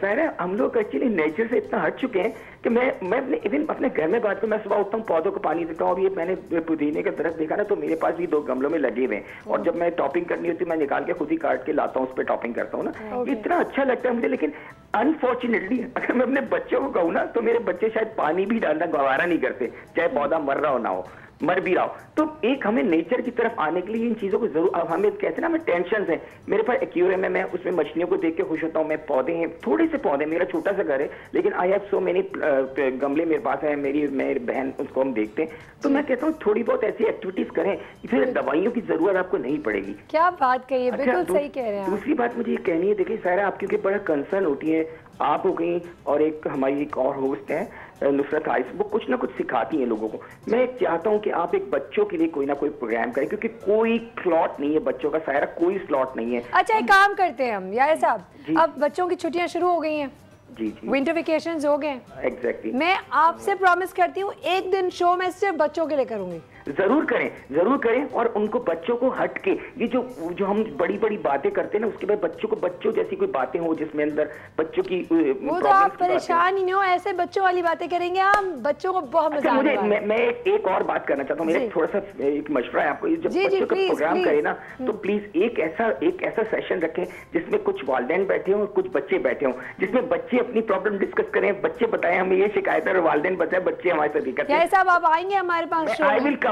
सारा हम लोग एक्चुअली नेचर से इतना हट चुके हैं कि मैं अपने इवन अपने घर में बात करूँ, मैं सुबह उठता हूँ, पौधों को पानी देता हूँ। अब ये मैंने पुदीने का दरख्त देखा ना, तो मेरे पास भी 2 गमलों में लगे हुए हैं, और जब मैं टॉपिंग करनी होती है मैं निकाल के खुद ही काट के लाता हूँ, उस पर टॉपिंग करता हूँ ना, इतना अच्छा लगता है मुझे। लेकिन अनफॉर्चुनेटली अगर मैं अपने बच्चों को कहूँ ना, तो मेरे बच्चे शायद पानी भी डालना गवारा नहीं करते, चाहे पौधा मर रहा हो ना हो, मर भी रहा हो। तो एक हमें नेचर की तरफ आने के लिए इन चीजों को जरूर, अब हमें कहते हैं ना, हमें टेंशन है। मेरे पास एक्वेरियम है, मैं उसमें मछलियों को देख के खुश होता हूँ, मैं पौधे हैं, थोड़े से पौधे, मेरा छोटा सा घर है, लेकिन आई हैव सो मेनी गमले मेरे पास है, मेरी बहन, उसको हम देखते हैं। तो मैं कहता हूँ थोड़ी बहुत ऐसी एक्टिविटीज करें, फिर दवाइयों की जरूरत आपको नहीं पड़ेगी। क्या बात कही है, बिल्कुल सही कह रहे हैं। दूसरी बात मुझे ये कहनी है, देखिए सारा, आप क्योंकि बड़ा कंसर्न होती है, आप हो गई और एक हमारी एक और होस्ट है नुसरत आइस, वो कुछ ना कुछ सिखाती हैं लोगों को। मैं चाहता हूं कि आप एक बच्चों के लिए कोई ना कोई प्रोग्राम करें, क्योंकि कोई स्लॉट नहीं है बच्चों का, सारा कोई स्लॉट नहीं है। अच्छा, एक काम करते हैं हम यार साहब, अब बच्चों की छुट्टियां शुरू हो गई हैं, जी, विंटर वेकेशंस हो गए। एग्जैक्टली। मैं आपसे प्रॉमिस करती हूँ एक दिन शो मैं सिर्फ बच्चों के लिए करूंगी। जरूर करें, और उनको बच्चों को हट के, ये जो हम बड़ी बड़ी बातें करते हैं ना, उसके बाद बच्चों जैसी कोई बातें हो जिसमें अंदर बच्चों की वो तो आप परेशान ही नहीं हो, ऐसे बच्चों वाली बातें करेंगे हम, बच्चों को बहुत मजा आने वाला है। मैं एक और बात करना चाहता हूँ, मेरा थोड़ा सा एक मशवरा है आपको, जब बच्चों का प्रोग्राम करे ना, तो प्लीज एक ऐसा सेशन रखें जिसमें कुछ वालिदैन बैठे हों और कुछ बच्चे बैठे हों, जिसमें बच्चे अपनी प्रॉब्लम डिस्कस करें, बच्चे बताएं हमें ये शिकायत है, और वालिदैन बताएं, बच्चे हमारे साथ करते हैं। साहब, आप आएंगे हमारे पास?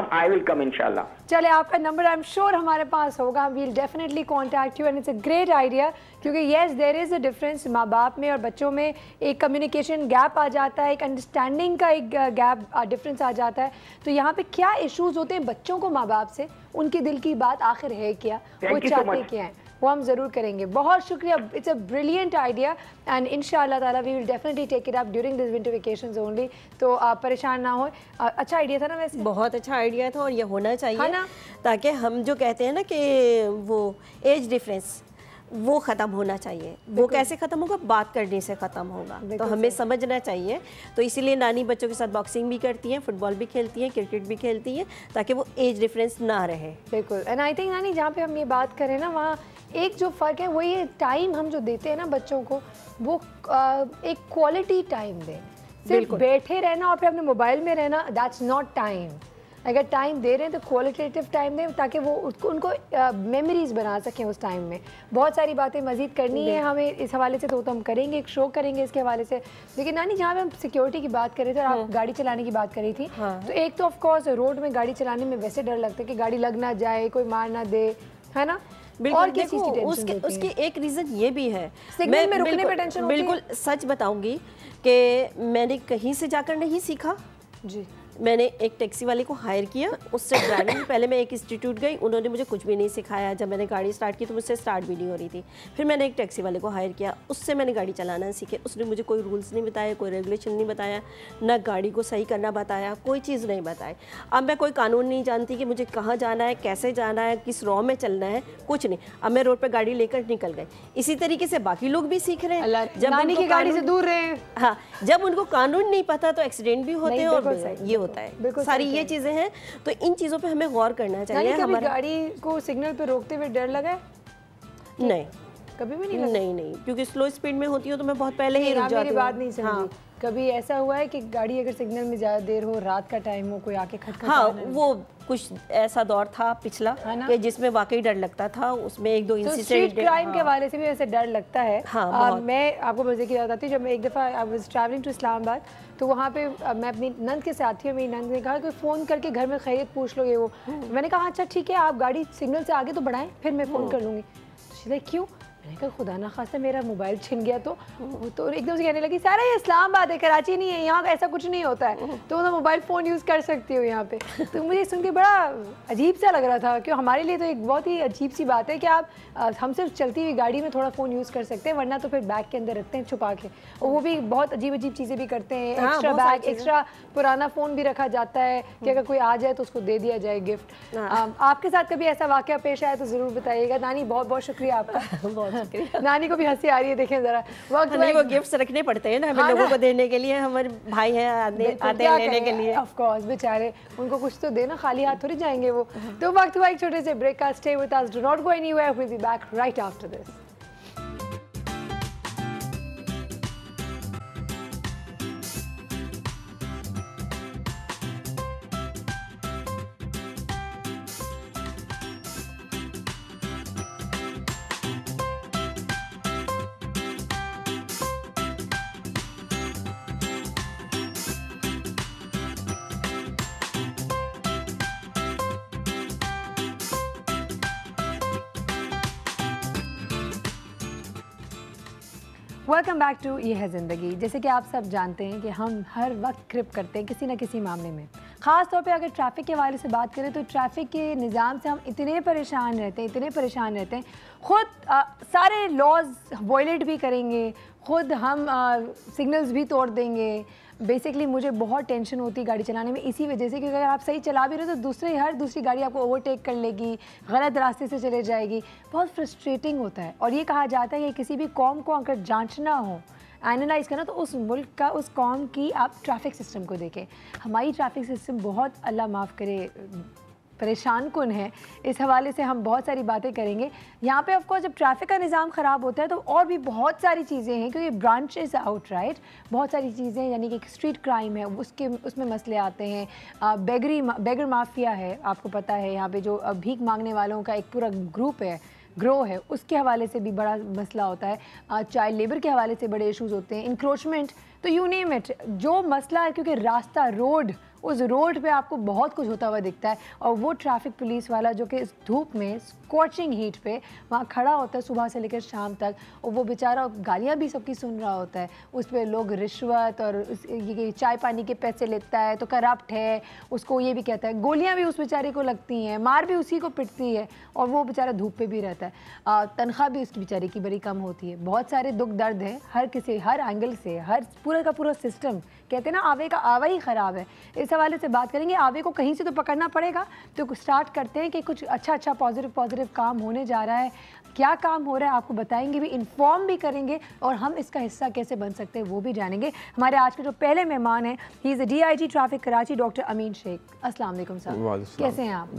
I will come इंशाल्लाह। चले, आपका नंबर आई एम श्योर हमारे पास होगा, we'll definitely contact you, and it's a great idea, क्योंकि yes there is a difference माँ बाप में और बच्चों में, एक कम्युनिकेशन गैप आ जाता है, एक अंडरस्टैंडिंग का एक गैप डिफरेंस आ जाता है। तो यहाँ पे क्या इश्यूज होते हैं बच्चों को माँ बाप से, उनके दिल की बात आखिर है क्या, वो चाहते क्या है, वो हम ज़रूर करेंगे। बहुत शुक्रिया, it's a brilliant idea, and इंशाअल्लाह ताला we will definitely take it up during this winter vacations only. तो आप परेशान ना हो। अच्छा आइडिया था ना वैसे? बहुत अच्छा आइडिया था, और ये होना चाहिए ना, ताकि हम जो कहते हैं ना कि वो एज डिफरेंस वो ख़त्म होना चाहिए। वो कैसे ख़त्म होगा? बात करने से ख़त्म होगा, तो हमें समझना चाहिए। तो इसीलिए नानी बच्चों के साथ बॉक्सिंग भी करती हैं, फुटबॉल भी खेलती हैं, क्रिकेट भी खेलती हैं, ताकि वो एज डिफरेंस ना रहे। बिल्कुल। एंड आई थिंक नानी, जहाँ पे हम ये बात करें ना, वहाँ एक जो फ़र्क है वो ये टाइम हम जो देते हैं ना बच्चों को, वो एक क्वालिटी टाइम दें। सिर्फ बैठे रहना और फिर अपने मोबाइल में रहना, दैट्स नॉट टाइम। अगर टाइम दे रहे हैं तो क्वालिटेटिव टाइम दें, ताकि वो उनको मेमोरीज बना सकें उस टाइम में। बहुत सारी बातें मज़ीद करनी है हमें इस हवाले से, तो हम करेंगे, एक शो करेंगे इसके हवाले से। लेकिन नानी, जहाँ पे हम सिक्योरिटी की बात कर रहे थे और आप गाड़ी चलाने की बात कर रही थी, तो एक तो ऑफकोर्स रोड में गाड़ी चलाने में वैसे डर लगता है कि गाड़ी लग ना जाए, कोई मार ना दे, है ना। और देखो, उसकी एक रीज़न ये भी है, सिग्नल में रुकने पे टेंशन होती है। बिल्कुल सच बताऊंगी कि मैंने कहीं से जाकर नहीं सीखा जी। मैंने एक टैक्सी वाले को हायर किया, उससे ड्राइविंग पहले मैं एक इंस्टीट्यूट गई, उन्होंने मुझे कुछ भी नहीं सिखाया। जब मैंने गाड़ी स्टार्ट की तो मुझसे स्टार्ट भी नहीं हो रही थी। फिर मैंने एक टैक्सी वाले को हायर किया, उससे मैंने गाड़ी चलाना सीखे। उसने मुझे कोई रूल्स नहीं बताया, कोई रेगुलेशन नहीं बताया, ना गाड़ी को सही करना बताया, कोई चीज़ नहीं बताई। अब मैं कोई कानून नहीं जानती कि मुझे कहाँ जाना है, कैसे जाना है, किस रॉ में चलना है, कुछ नहीं। अब मैं रोड पर गाड़ी लेकर निकल गई। इसी तरीके से बाकी लोग भी सीख रहे हैं। जब नानी की गाड़ी से दूर रहे, हाँ, जब उनको कानून नहीं पता तो एक्सीडेंट भी होते हैं, और ये होता है, सारी ये चीजें हैं। तो इन चीजों पे हमें गौर करना चाहिए। हमारी गाड़ी को सिग्नल पे रोकते हुए डर लगा है? नहीं, कभी भी नहीं लगा? नहीं, क्योंकि स्लो स्पीड में होती हो तो मैं बहुत पहले ही रुक जाती हूँ। मेरी बात नहीं समझी। कभी ऐसा हुआ है कि गाड़ी अगर सिग्नल में ज़्यादा देर हो, रात का टाइम हो, कोई आके खटखटा? हाँ, वो कुछ ऐसा दौर था पिछला कि जिसमें वाकई डर लगता था। उसमें एक दो इंसिडेंट, स्ट्रीट क्राइम के हवाले से भी ऐसे डर लगता है। मैं आपको मजे की बात आती है, जब मैं एक दफ़ा I was travelling to Islamabad, तो वहाँ पे मैं अपनी नंद के साथ थी, मेरी नंद ने कहा कि फ़ोन करके घर में खैरियत पूछ लो, ये वो। मैंने कहा अच्छा ठीक है, आप गाड़ी सिग्नल से आगे तो बढ़ाएं, फिर मैं फ़ोन कर लूँगी। क्यों? मैंने कहा खुदा ना खास्ता मेरा मोबाइल छिन गया तो एकदम से कहने लगी सारा ये इस्लामाबाद है, कराची नहीं है, यहाँ ऐसा कुछ नहीं होता है, तो मैं मोबाइल फ़ोन यूज़ कर सकती हूँ यहाँ पे। तो मुझे सुन के बड़ा अजीब सा लग रहा था कि हमारे लिए तो एक बहुत ही अजीब सी बात है कि आप हम सिर्फ चलती हुई गाड़ी में थोड़ा फ़ोन यूज़ कर सकते हैं, वरना तो फिर बैग के अंदर रखते हैं छुपा के, और वो भी बहुत अजीब चीज़ें भी करते हैं। एक्स्ट्रा बैग, एक्स्ट्रा पुराना फ़ोन भी रखा जाता है कि अगर कोई आ जाए तो उसको दे दिया जाए गिफ्ट। आपके साथ कभी ऐसा वाक़या पेश आया तो ज़रूर बताइएगा। नानी बहुत बहुत शुक्रिया आपका। बहुत शुक्रिया। नानी को भी हंसी आ रही है, देखें ज़रा वक्त नहीं, वो गिफ्ट्स रखने पड़ते हैं ना हमें लोगों को देने के लिए, हमारे भाई हैं आते हैं लेने के लिए। ऑफ कोर्स बेचारे, उनको कुछ तो देना, खाली हाथ थोड़ी जाएंगे वो। तो वक्त हुआ एक छोटे से ब्रेक का। Stay with us, do not go anywhere, we will be back right after this. Welcome back to ये है ज़िंदगी। जैसे कि आप सब जानते हैं कि हम हर वक्त क्रिप करते हैं किसी न किसी मामले में। ख़ास तौर पे अगर ट्रैफ़िक के हवाले से बात करें तो ट्रैफ़िक के निज़ाम से हम इतने परेशान रहते हैं, ख़ुद सारे लॉज वायलेट भी करेंगे, ख़ुद हम सिग्नल्स भी तोड़ देंगे। बेसिकली मुझे बहुत टेंशन होती है गाड़ी चलाने में इसी वजह से, क्योंकि अगर आप सही चला भी रहे हो तो हर दूसरी गाड़ी आपको ओवरटेक कर लेगी, गलत रास्ते से चले जाएगी। बहुत फ्रस्ट्रेटिंग होता है। और ये कहा जाता है कि किसी भी कौम को अगर जांचना हो, एनालाइज करना, तो उस मुल्क का, उस कौम की आप ट्रैफिक सिस्टम को देखें। हमारी ट्रैफिक सिस्टम बहुत, अल्लाह माफ़ करे, परेशान कुन है। इस हवाले से हम बहुत सारी बातें करेंगे। यहाँ पे ऑफ कोर्स जब ट्रैफिक का निज़ाम ख़राब होता है तो और भी बहुत सारी चीज़ें हैं, क्योंकि ब्रांचेस आउट राइट, बहुत सारी चीज़ें, यानी कि स्ट्रीट क्राइम है, उसमें मसले आते हैं। बेगर माफिया है, आपको पता है, यहाँ पे जो भीख मांगने वालों का एक पूरा ग्रो है, उसके हवाले से भी बड़ा मसला होता है। चाइल्ड लेबर के हवाले से बड़े इश्यूज़ होते हैं, इंक्रोचमेंट, तो यू नेम इट, जो मसला है, क्योंकि रास्ता, उस रोड पे आपको बहुत कुछ होता हुआ दिखता है। और वो ट्रैफिक पुलिस वाला जो कि इस धूप में, स्कॉचिंग हीट पे वहाँ खड़ा होता है सुबह से लेकर शाम तक, और वो बेचारा गालियाँ भी सबकी सुन रहा होता है। उस पर लोग रिश्वत और ये चाय पानी के पैसे लेता है तो करप्ट है, उसको ये भी कहता है, गोलियाँ भी उस बेचारे को लगती हैं, मार भी उसी को पिटती है, और वो बेचारा धूप पे भी रहता है। तनख्वाह भी उसकी बेचारे की बड़ी कम होती है। बहुत सारे दुख दर्द हैं, हर एंगल से, हर पूरा का पूरा सिस्टम, कहते हैं ना आवे का आवा ही ख़राब है। इस हवाले से बात करेंगे। आवे को कहीं से तो पकड़ना पड़ेगा, तो स्टार्ट करते हैं कि कुछ अच्छा पॉजिटिव काम होने जा रहा है। क्या काम हो रहा है आपको बताएंगे भी, इन्फॉर्म भी करेंगे, और हम इसका हिस्सा कैसे बन सकते हैं वो भी जानेंगे। हमारे आज के जो पहले मेहमान हैं, he is DIG traffic Karachi, doctor Amin Sheikh. अस्सलाम वालेकुम साहब, कैसे हैं आप?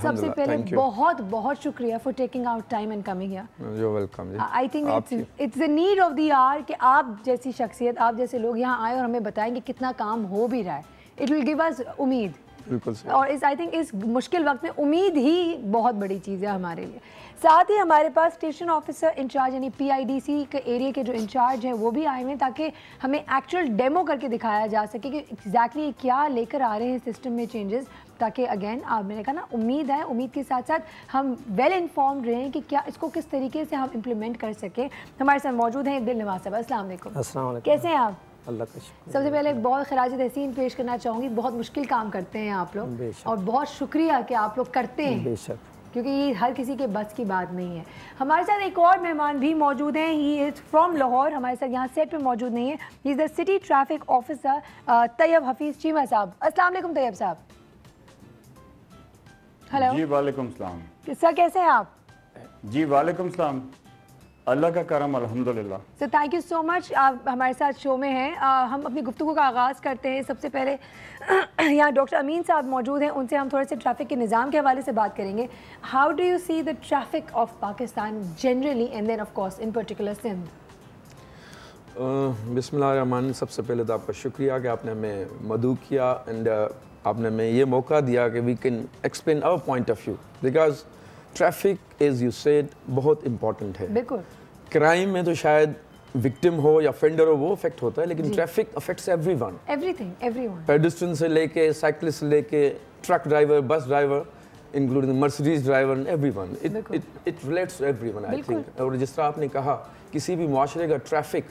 सबसे पहले बहुत बहुत शुक्रिया for taking out time and coming here. You welcome. I think it's the need of the hour कि आप जैसी शख्सियत, आप जैसे लोग यहाँ आए और हमें बताएंगे कितना काम हो भी रहा है। इट विल गिव अस उम्मीद, और आई थिंक इस मुश्किल वक्त में उम्मीद ही बहुत बड़ी चीज़ है हमारे लिए। साथ ही हमारे पास स्टेशन ऑफिसर इंचार्ज, यानी PIDC के एरिया के जो इंचार्ज हैं वो भी आए हुए हैं, ताकि हमें एक्चुअल डेमो करके दिखाया जा सके कि एग्जैक्टली क्या लेकर आ रहे हैं सिस्टम में चेंजेस, ताकि अगेन मैंने कहा ना, उम्मीद है, उम्मीद के साथ साथ हम वेल इन्फॉर्म्ड रहें कि क्या इसको किस तरीके से हम इम्प्लीमेंट कर सकें। हमारे साथ मौजूद हैं दिल नवाज साहब। अस्सलाम वालेकुम, कैसे हैं आप? अल्लाह का शुक्र। सबसे पहले बहुत खराज तहसीन पेश करना चाहूँगी। बहुत मुश्किल काम करते हैं आप लोग, और बहुत शुक्रिया कि आप लोग करते हैं, बेशक, क्योंकि ये हर किसी के बस की बात नहीं है। हमारे साथ एक और मेहमान भी मौजूद हैं। ही इज़ फ्रॉम लाहौर, हमारे साथ यहाँ सेट पे मौजूद नहीं है। He is the city traffic officer Tayyab Hafeez Cheema sahab. अस्सलाम वालेकुम तैयब साहब। हेलो जी, वालेकुम सलाम। सर कैसे हैं आप? जी वालेकुम सलाम, अल्लाह का करम, अल्हम्दुलिल्लाह। Sir thank you so much, आप हमारे साथ शो में हैं। हम अपनी गुफ्तगू का आगाज़ करते हैं। सबसे पहले यहाँ डॉक्टर अमीन साहब मौजूद हैं, उनसे हम थोड़े से ट्रैफिक के निज़ाम के हवाले से बात करेंगे। How do you see the traffic of Pakistan generally, and then of course in particular Sindh? बिस्मिल्लाहिर्रहमानिर्रहीम। सबसे पहले तो आपका शुक्रिया कि आपने हमें मदऊ किया, एंड आपने हमें ये मौका दिया कि we can explain our point of view, because traffic as you said बहुत इंपॉर्टेंट है। बिल्कुल, क्राइम में तो शायद विक्टिम हो या फेंडर हो वो अफेक्ट होता है, लेकिन traffic affects everyone, everything, everyone, pedestrian से लेके, साइकिलिस्ट से लेके, truck driver, bus driver, including the Mercedes driver and everyone. It relates to everyone, I think. और जिस तरह आपने कहा किसी भी मुआशरे का ट्रैफिक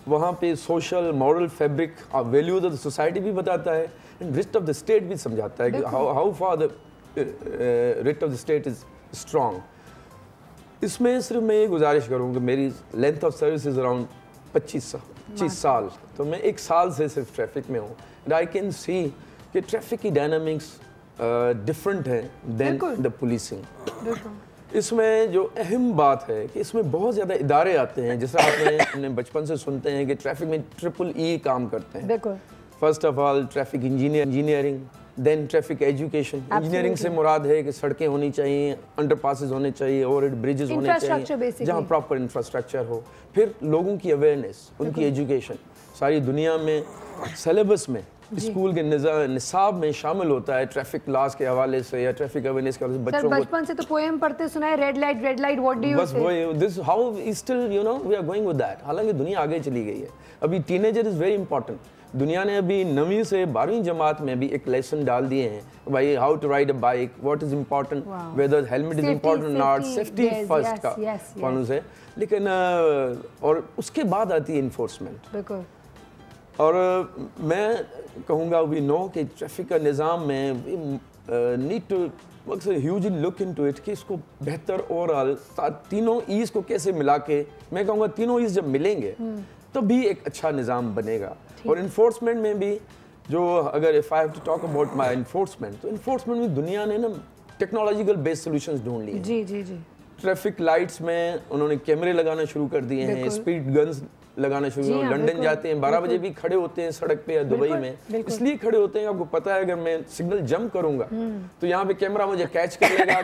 वहाँ पे सोशल मॉरल फैब्रिक और वैल्यूज ऑफ द सोसाइटी भी बताता है and wrist of the state भी समझाता है कि how far the wrist of the state is strong. इसमें सिर्फ मैं ये गुजारिश करूँगा, मेरी length of service is around 25 साल, तो मैं 1 साल से सिर्फ ट्रैफिक में हूँ एंड आई कैन सी कि ट्रैफिक की डायनामिक्स डिफरेंट है देन द पुलिसिंग। इसमें जो अहम बात है कि इसमें बहुत ज़्यादा इदारे आते हैं, जैसे आपने बचपन से सुनते हैं कि ट्रैफिक में EEE काम करते हैं। First of all traffic engineering, then traffic education. Engineering से मुराद है कि सड़कें होनी चाहिए, अंडरपासेस होने चाहिए, ओवरहेड ब्रिजेस होने चाहिए जहाँ प्रॉपर इंफ्रास्ट्रक्चर हो। फिर लोगों की अवेयरनेस, उनकी एजुकेशन सारी दुनिया में सिलेबस में स्कूल के निसाब में शामिल होता है ट्रैफिक लॉस के हवाले से या ट्रैफिक अवेयरनेस के हवाले से। बच्चों को बचपन से तो पोएम पढ़ते सुना है, red light what do you say, बस this how still you know we are going with that. हालांकि दुनिया आगे चली गई है, अभी टीनेजर इज वेरी इंपॉर्टेंट। दुनिया ने अभी 9वीं से 12वीं जमात में भी एक लेसन डाल दिए हैं भाई, how to ride a bike, what is important, whether helmet is important not, safety first का कौन से। लेकिन और उसके बाद आती है इन्फोर्समेंट। बिल्कुल। और मैं कहूँगा वी नो कि ट्रैफिक का निज़ाम में need to hugely look into it कि इसको बेहतर ओवरऑल तीनों ईज को कैसे मिला के, मैं कहूँगा तीनों ईज जब मिलेंगे तो भी एक अच्छा निज़ाम बनेगा। और इन्फोर्समेंट में भी जो अगर if I have to talk about my enforcement, तो इन्फोर्समेंट में दुनिया ने ना टेक्नोलॉजिकल बेस्ड सॉल्यूशंस ढूंढ लिए। जी। ट्रैफिक लाइट्स में उन्होंने कैमरे लगाना शुरू कर दिए हैं, स्पीड गन्स लगाना शुरू किया। लंदन जाते हैं 12 बजे भी खड़े होते हैं सड़क पे या दुबई में, इसलिए खड़े होते हैं आपको पता है अगर मैं सिग्नल जंप करूंगा तो यहाँ पे कैमरा मुझे कैच कर लेगा,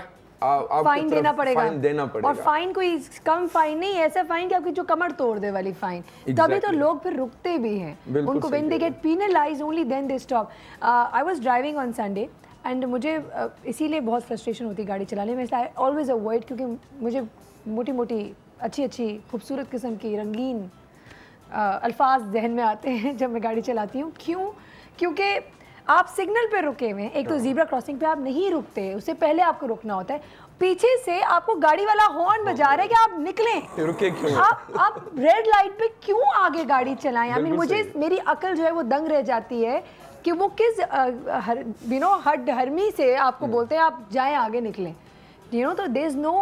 फाइन देना पड़ेगा। और फाइन कोई कम फाइन नहीं, ऐसा फाइन कि आपकी जो कमर तोड़ दे वाली फाइन। तभी तो लोग फिर रुकते भी हैं उनको, when they get penalised only then they stop. I was driving on Sunday and मुझे इसीलिए बहुत फ्रस्ट्रेशन होती है गाड़ी चलाने में। आई ऑलवेज अवॉइड, क्योंकि मुझे मोटी मोटी अच्छी खूबसूरत किस्म की रंगीन अल्फाज जहन में आते हैं जब मैं गाड़ी चलाती हूँ। क्यों? क्योंकि आप सिग्नल पे रुके हुए हैं, एक तो ज़ीब्रा क्रॉसिंग पे आप नहीं रुकते, उससे पहले आपको रुकना होता है। पीछे से आपको गाड़ी वाला हॉर्न बजा रहा है कि आप निकलें, रुके क्यों? आप रेड लाइट पे क्यों आगे गाड़ी चलाएं? आई मीन मुझे मेरी अकल जो है वो दंग रह जाती है कि वो किस हड हरमी से आपको बोलते हैं आप जाएं आगे निकलें। तो there is no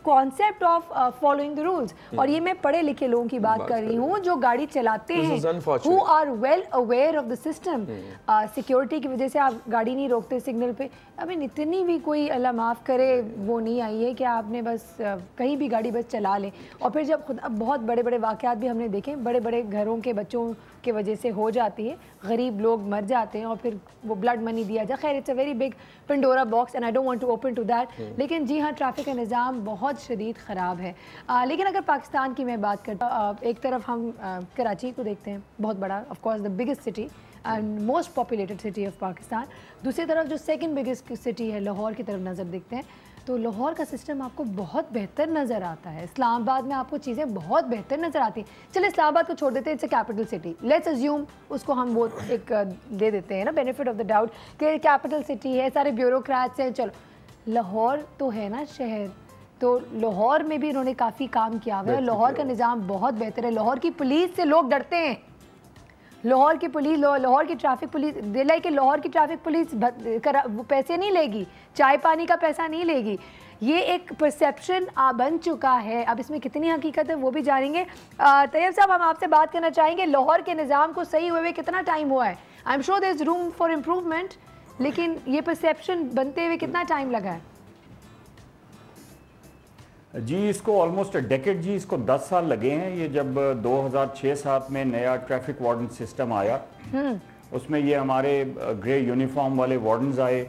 concept of following the rules। और ये मैं पढ़े लिखे लोगों की बात कर रही हूँ जो गाड़ी चलाते हैं, who are well aware of the system। Security की वजह से आप गाड़ी नहीं रोकते सिग्नल पे। आई मीन इतनी भी कोई अल्लाह माफ़ करे वो नहीं आई है कि आपने बस कहीं भी गाड़ी बस चला लें। और फिर जब खुद बहुत बड़े बड़े वाक़यात भी हमने देखे, बड़े बड़े घरों के बच्चों के वजह से हो जाती है, गरीब लोग मर जाते हैं और फिर वो ब्लड मनी दिया जाए। खैर it's a very big Pandora box and I don't want to open to that. लेकिन जी हाँ, ट्रैफिक का निज़ाम बहुत शदीद ख़राब है। लेकिन अगर पाकिस्तान की मैं बात करता, एक तरफ हम कराची को देखते हैं, बहुत बड़ा, of course the biggest city and most populated city of Pakistan. दूसरी तरफ जो सेकंड बिगेस्ट सिटी है लाहौर की तरफ नज़र देखते हैं, तो लाहौर का सिस्टम आपको बहुत बेहतर नज़र आता है। इस्लामाबाद में आपको चीज़ें बहुत बेहतर नज़र आती हैं। चलिए इस्लामाबाद को छोड़ देते हैं, it's a capital city, let's assume उसको हम वो एक दे देते हैं ना बेनिफिट ऑफ द डाउट कि कैपिटल सिटी है, सारे ब्यूरोक्रेट्स हैं। चलो लाहौर तो है ना शहर, तो लाहौर में भी इन्होंने काफ़ी काम किया हुआ है। लाहौर का निज़ाम बहुत बेहतर है। लाहौर की पुलिस से लोग डरते हैं। लाहौर की पुलिस, लाहौर की ट्रैफिक पुलिस दिलाई कि लाहौर की ट्रैफिक पुलिस पैसे नहीं लेगी, चाय पानी का पैसा नहीं लेगी। ये एक परसेप्शन बन चुका है। अब इसमें कितनी हकीकत है वो भी जानेंगे। तैयब साहब, हम आपसे बात करना चाहेंगे, लाहौर के निज़ाम को सही हुए कितना टाइम हुआ है? I am sure there is room for improvement, लेकिन ये परसेप्शन बनते हुए कितना टाइम लगा है? जी इसको ऑलमोस्ट डेकेड, जी इसको 10 साल लगे हैं। ये जब 2006-07 में नया ट्रैफिक वार्डन सिस्टम आया, उसमें ये हमारे ग्रे यूनिफॉर्म वाले वार्डन्स आए।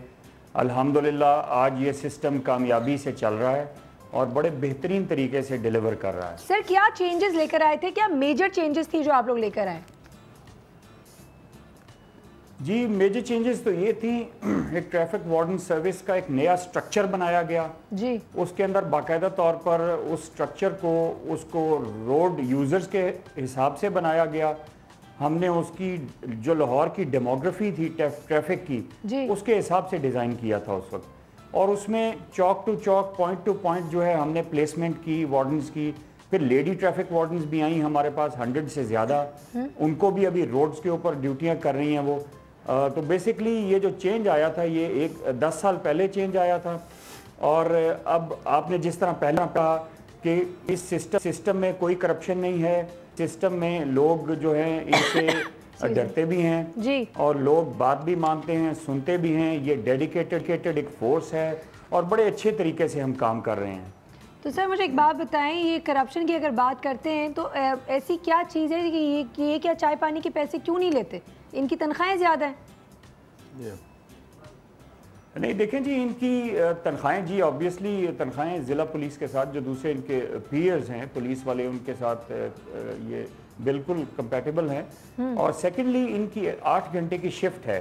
अल्हम्दुलिल्लाह आज ये सिस्टम कामयाबी से चल रहा है और बड़े बेहतरीन तरीके से डिलीवर कर रहा है। सर क्या चेंजेस लेकर आए थे, क्या मेजर चेंजेस थी जो आप लोग लेकर आए? जी मेजर चेंजेस तो ये थी, एक ट्रैफिक वार्डन सर्विस का एक नया स्ट्रक्चर बनाया गया जी। उसके अंदर बाकायदा तौर पर उस स्ट्रक्चर को उसको रोड यूजर्स के हिसाब से बनाया गया। हमने उसकी जो लाहौर की डेमोग्राफी थी ट्रैफिक की, उसके हिसाब से डिज़ाइन किया था उस वक्त। और उसमें chowk to chowk, point to point जो है हमने प्लेसमेंट की वार्डन्स की। फिर लेडी ट्रैफिक वार्डन्स भी आई हमारे पास 100 से ज़्यादा, उनको भी अभी रोड्स के ऊपर ड्यूटियाँ कर रही हैं वो। तो बेसिकली ये जो चेंज आया था ये 10 साल पहले चेंज आया था। और अब आपने जिस तरह पहले कहा कि इस सिस्टम में कोई करप्शन नहीं है, सिस्टम में लोग जो हैं इनसे डरते भी हैं जी, और लोग बात भी मानते हैं, सुनते भी हैं। ये डेडिकेटेड एक फोर्स है और बड़े अच्छे तरीके से हम काम कर रहे हैं। तो सर मुझे एक बात बताएं, ये करप्शन की अगर बात करते हैं तो ऐसी क्या चीज़ है कि ये क्या चाय पानी के पैसे क्यों नहीं लेते? इनकी तनख्वाहें ज़्यादा हैं। नहीं देखें जी, इनकी तनख्वाहें जी ऑब्वियसली तनख्वाहें ज़िला पुलिस के साथ जो दूसरे इनके पीयर्स हैं पुलिस वाले उनके साथ ये बिल्कुल कंपैटिबल हैं। और सेकेंडली इनकी 8 घंटे की शिफ्ट है,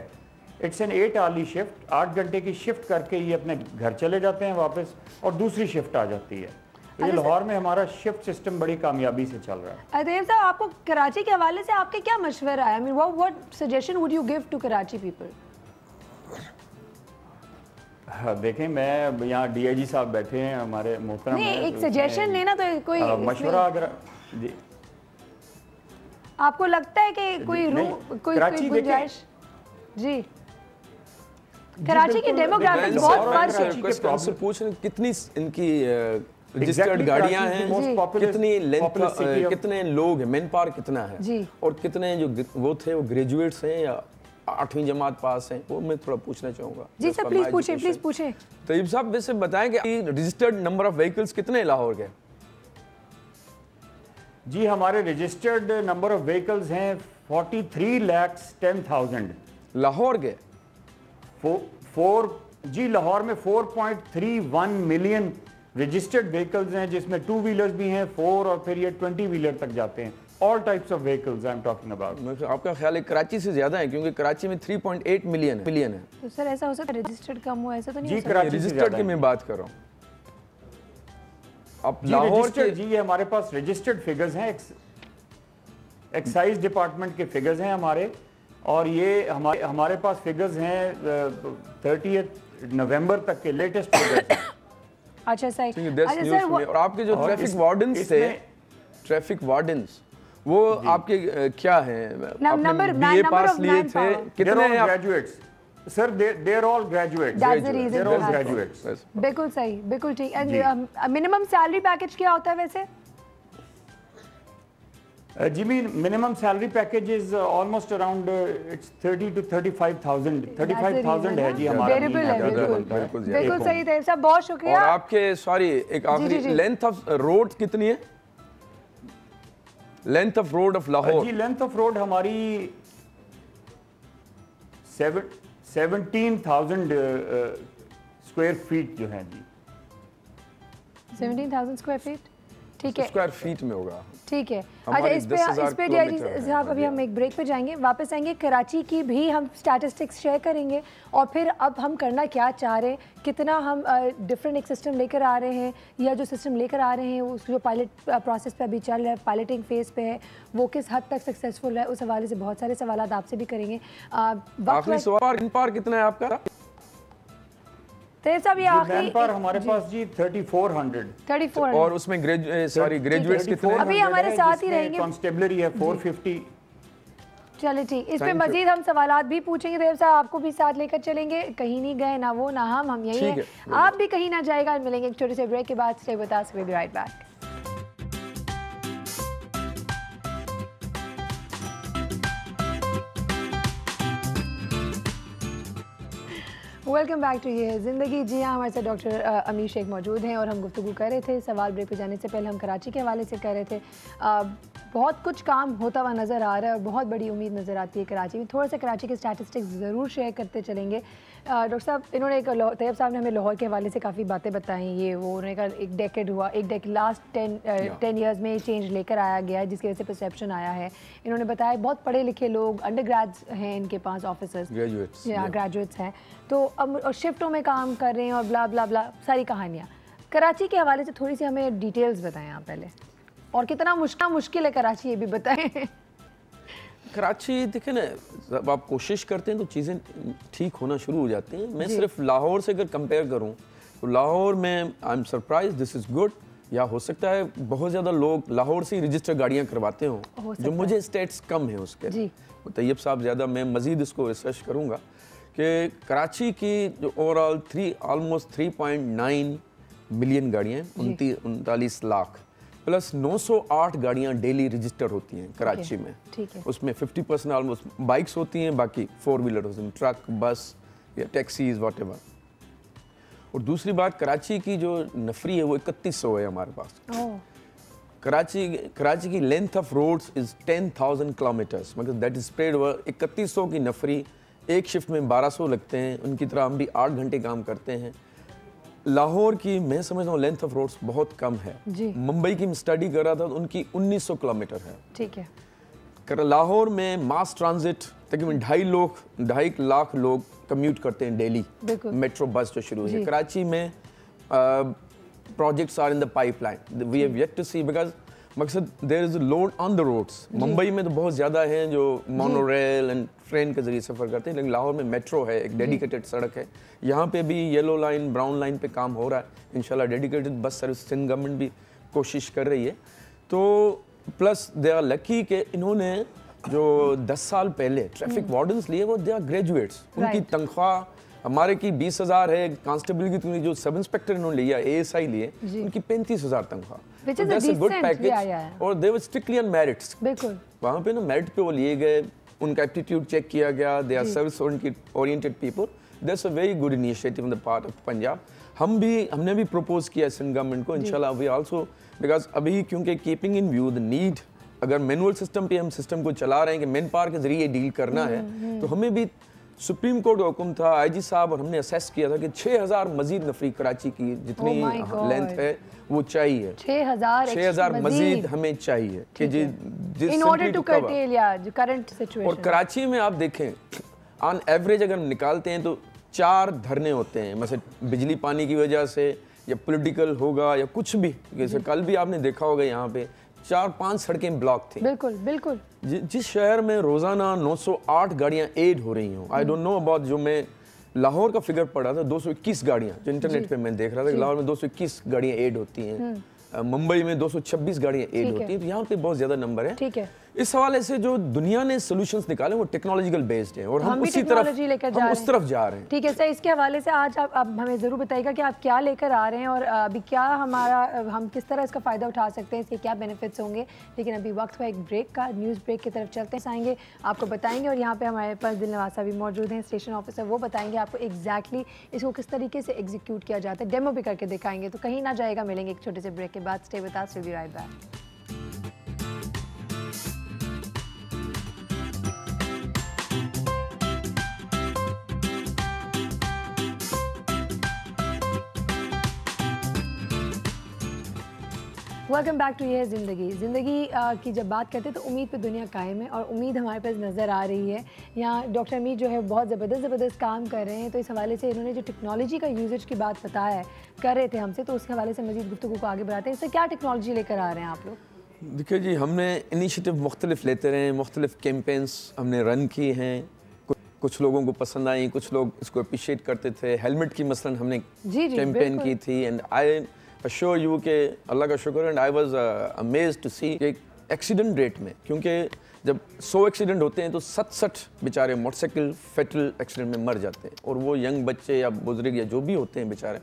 इट्स एन 8 आवर्ली शिफ्ट। 8 घंटे की शिफ्ट करके ये अपने घर चले जाते हैं वापस और दूसरी शिफ्ट आ जाती है। तो ये लाहौर में हमारा शिफ्ट सिस्टम बड़ी कामयाबी से चल रहा है। अदेव साहब, आपको कराची के हवाले से आपके क्या मशवरा है? I mean what suggestion would you give to Karachi people? हाँ, देखें मैं यहाँ DIG साहब बैठे हैं हमारे मोहतरम। नहीं, एक सजेशन लेना तो कोई मशवरा अगर आपको लगता है कि कोई गुंजाइश जी कराची की डेमोग्राफिक बहुत फर्क से पूछ रहे कितनी इनकी रजिस्टर्ड गाड़ियां हैं, कितनी लेंथ, कितने लोग हैं, मैन पावर कितना है और कितने जो वो थे वो ग्रेजुएट्स हैं या 8वीं जमात पास हैं, वो मैं थोड़ा पूछना चाहूँगा। जी सर प्लीज पूछें। तैयब साहब वैसे बताएं कि रजिस्टर्ड नंबर ऑफ व्हीकल्स कितने लाहौर के? जी हमारे रजिस्टर्ड नंबर ऑफ व्हीकल्स हैं 43,10,000 लाहौर के। जी लाहौर में 4.31 मिलियन रजिस्टर्ड व्हीकल्स हैं, जिसमें 2 व्हीलर्स भी हैं, 4 और फिर ये 20 व्हीलर तक जाते हैं। All types of vehicles I am talking about. आपका ख्याल है कराची से ज्यादा है क्योंकि कराची में 3.8 मिलियन है। तो सर ऐसा हो सकता है रजिस्टर्ड कम हो, ऐसा तो नहीं? जी कराची रजिस्टर्ड की मैं बात कर रहा हूँ। अब लाहौर के जी ये हमारे पास रजिस्टर्ड फिगर्स हैं, एक्साइज डिपार्टमेंट के फिगर्स हैं हमारे, और ये हमारे पास फिगर्स हैं 30 नवंबर तक के लेटेस्ट फिगर्स हैं। अच्छा सर, और आपके जो ट्रैफिक वार्डन्स थे, ट्रैफिक वार्डन्स वो आपके क्या हैं? नंबर BA पास लिए थे कितने? Graduates sir, they are all graduates. They're all graduates. बिल्कुल सही, बिल्कुल ठीक। मिनिमम सैलरी पैकेज क्या होता है वैसे? जी minimum salary package is almost around it's 30 to 35,000 है जी हमारा। बिल्कुल सही थे साहब, बहुत शुक्रिया। और आपके सॉरी एक आखिरी, लेंथ ऑफ रोड कितनी है? Length of road of Lahore? जी लेंथ ऑफ रोड हमारी 17,000 स्क्वायर फीट जो है जी। 17,000 स्क्वायर फीट, ठीक है। स्क्वायर फीट में होगा, ठीक है। अच्छा, इस पे DIG साहब अभी हम एक ब्रेक पे जाएंगे, वापस आएंगे, कराची की भी हम स्टैटिस्टिक्स शेयर करेंगे और फिर अब हम करना क्या चाह रहे हैं, कितना हम डिफरेंट एक सिस्टम लेकर आ रहे हैं या जो सिस्टम लेकर आ रहे हैं उस जो पायलट प्रोसेस पे अभी चल रहा है, पायलटिंग फेज पे है, वो किस हद तक सक्सेसफुल है, उस हवाले से बहुत सारे सवाल आपसे भी करेंगे। आखिरी सवाल, इन पार कितना है आपका? साहब ये आखिरी पर हमारे पास जी 3400 और उसमें ग्रेजुएट्स कितने? अभी हमारे साथ ही रहेंगे। कांस्टेबलरी है 450। चलिए ठीक, इस पे मजीद हम सवालात भी पूछेंगे। देव साहब आपको भी साथ लेकर चलेंगे, कहीं नहीं गए ना वो ना हम यही हैं, आप भी कहीं ना जाएगा। मिलेंगे एक छोटे से ब्रेक के बाद। Stay with us, we will be right back. Welcome back to ये ज़िंदगी। जी हाँ, हमारे साथ डॉक्टर अमीर शेख मौजूद हैं और हम गुफ्तगू कर रहे थे। सवाल ब्रेक पे जाने से पहले हम कराची के हवाले से कर रहे थे। बहुत कुछ काम होता हुआ नज़र आ रहा है और बहुत बड़ी उम्मीद नज़र आती है कराची में। थोड़ा सा कराची के स्टैटिस्टिक्स ज़रूर शेयर करते चलेंगे। डॉक्टर साहब, इन्होंने एक तैयब साहब ने हमें लाहौर के हवाले से काफ़ी बातें बताई, ये वो उन्होंने कहा एक डेकेड हुआ, लास्ट 10 ईयर्स में चेंज लेकर आया गया है जिसकी वजह से परसेप्शन आया है। इन्होंने बताया बहुत पढ़े लिखे लोग, अंडर ग्रेड्स हैं इनके पास, ऑफिसर्स, ग्रेजुएट्स हैं, तो अब शिफ्टों में काम कर रहे हैं और ब्ला ब्ला ब्ला सारी कहानियाँ। कराची के हवाले से थोड़ी सी हमें डिटेल्स बताएं आप पहले, और कितना मुश्किल है कराची ये भी बताएं। कराची देखें ना, जब आप कोशिश करते हैं तो चीज़ें ठीक होना शुरू हो जाती हैं। मैं सिर्फ लाहौर से अगर कंपेयर करूं तो लाहौर में I am surprise, this is good. या हो सकता है बहुत ज़्यादा लोग लाहौर से ही रजिस्टर गाड़ियाँ करवाते हों, जो मुझे स्टेट्स कम है उसके। तैयब साहब ज़्यादा, मैं मज़ीद इसको रिसर्च करूँगा कि कराची की जो ओवरऑल ऑलमोस्ट 3.9 मिलियन गाड़ियाँ, 39 लाख प्लस 908 गाड़ियाँ डेली रजिस्टर होती हैं कराची में। उसमें 50% ऑलमोस्ट बाइक्स होती हैं, बाकी 4 व्हीलर होती हैं, ट्रक, बस या टैक्सीज व्हाटएवर। और दूसरी बात, कराची की जो नफरी है वो 3100 है हमारे पास। कराची की length of roads is 10,000 kilometres, मतलब दैट इज स्प्रेड ओवर 3100 की नफरी। एक शिफ्ट में 1200 लगते हैं, उनकी तरह हम भी 8 घंटे काम करते हैं। लाहौर की मैं समझता हूँ लेंथ ऑफ रोड्स बहुत कम है। मुंबई की मैं स्टडी कर रहा था तो उनकी 1900 किलोमीटर है। ठीक है। लाहौर में मास ट्रांजिट तकरीबन 2.5 लाख लोग कम्यूट करते हैं डेली, मेट्रो बस जो शुरू है। कराची में projects are in the pipeline, we have yet to see, because मकसद there is load on the roads. Mumbai में तो बहुत ज़्यादा हैं जो मोनोरेल एंड ट्रेन के जरिए सफ़र करते हैं, लेकिन लाहौर में मेट्रो है, एक डेडिकेटेड सड़क है। यहाँ पे भी येलो लाइन, ब्राउन लाइन पे काम हो रहा है इंशाल्लाह। Dedicated bus service Sindh government भी कोशिश कर रही है। तो प्लस दे आर लकी कि इन्होंने जो 10 साल पहले ट्रैफिक वार्डन्स लिए वो दे आर ग्रेजुएट्स। उनकी तनख्वाह हमारे की 20,000 है, कांस्टेबल की जो सब इंस्पेक्टर इन्होंने लिया, ASI लिए, उनकी 35,000 तनख्वाह। गुड पैकेज और दे वर स्ट्रिक्टली ऑन मेरिट्स। बिल्कुल वहाँ पे ना मेरिट पे वो लिए गए, उनका एप्टीट्यूड चेक किया गया, they are service oriented people. That's a very good initiative in the part of Punjab. हमने भी प्रपोज किया सिंध गवर्नमेंट को, इंशाल्लाह वी आल्सो, बिकॉज अभी क्योंकि keeping in view the need, अगर मैनुअल सिस्टम पे हम सिस्टम को चला रहे हैं कि मैन पावर के जरिए डील करना है, तो हमें भी सुप्रीम कोर्ट का हुक्म था, IG साहब और हमने असेस किया था कि 6000 मजीद नफरी कराची की जितनी लेंथ है वो चाहिए। 6000 मजीद हमें चाहिए कि इन ऑर्डर टू कर्टेल या जो करंट सिचुएशन। और कराची में आप देखें ऑन एवरेज अगर हम निकालते हैं तो 4 धरने होते हैं, मतलब बिजली पानी की वजह से या पॉलिटिकल होगा या कुछ भी। जैसे कल भी आपने देखा होगा यहाँ पे 4-5 सड़कें ब्लॉक थी। बिल्कुल। जिस शहर में रोजाना 908 गाड़ियां एड हो रही हूँ, आई डोंट नो अबाउट, जो मैं लाहौर का फिगर पढ़ा था 221 गाड़ियां, जो इंटरनेट पे मैं देख रहा था कि लाहौर में 221 गाड़ियां एड होती हैं, मुंबई में 226 गाड़ियां एड होती हैं, तो यहाँ पे बहुत ज्यादा नंबर है। ठीक है। इस हवाले से जो दुनिया ने सॉल्यूशंस निकाले वो टेक्नोलॉजिकल बेस्ड हैं और हम उसी तरफ उस तरफ जा रहे हैं। ठीक है सर, इसके हवाले से आज आप हमें ज़रूर बताइएगा कि आप क्या लेकर आ रहे हैं और अभी क्या हम किस तरह इसका फ़ायदा उठा सकते हैं, इसके क्या बेनिफिट्स होंगे। लेकिन अभी वक्त है एक ब्रेक का, न्यूज़ ब्रेक की तरफ चलते आएंगे, आपको बताएंगे। और यहाँ पे हमारे पास दिलनवाज साहब भी मौजूद हैं, स्टेशन ऑफिसर, वो बताएंगे आपको एग्जैक्टली इसको किस तरीके से एग्जीक्यूट किया जाता है, डेमो भी करके दिखाएंगे। तो कहीं ना जाएगा, मिलेंगे एक छोटे से ब्रेक के बाद। Stay with us, will be right back. Welcome back to ये ज़िंदगी। ज़िंदगी की जब बात करते हैं तो उम्मीद पे दुनिया कायम है और उम्मीद हमारे पास नज़र आ रही है। यहाँ डॉक्टर अमीर जो है बहुत ज़बरदस्त काम कर रहे हैं। तो इस हवाले से इन्होंने जो टेक्नोलॉजी का यूजेज की बात बताया कर रहे थे हमसे, तो उसके हवाले से मज़ीद गुफ्तगू को आगे बढ़ाते हैं। इससे क्या टेक्नोलॉजी लेकर आ रहे हैं आप लोग? देखिए जी, हमने इनिशिएटिव मुख्तलिफ लेते रहे, मुख्तलिफ कैंपेन्स हमने रन किए हैं, कुछ लोगों को पसंद आई, कुछ लोग इसको अप्रिशिएट करते थे। हेलमेट की मसलन हमने कैंपेन की थी एंड आई अश्योर यू के अल्लाह का शुक्र and I was amazed to see कि एक्सीडेंट रेट में, क्योंकि जब 100 एक्सीडेंट होते हैं तो 67 बेचारे मोटरसाइकिल फेटल एक्सीडेंट में मर जाते हैं और वो यंग बच्चे या बुजुर्ग या जो भी होते हैं बेचारे,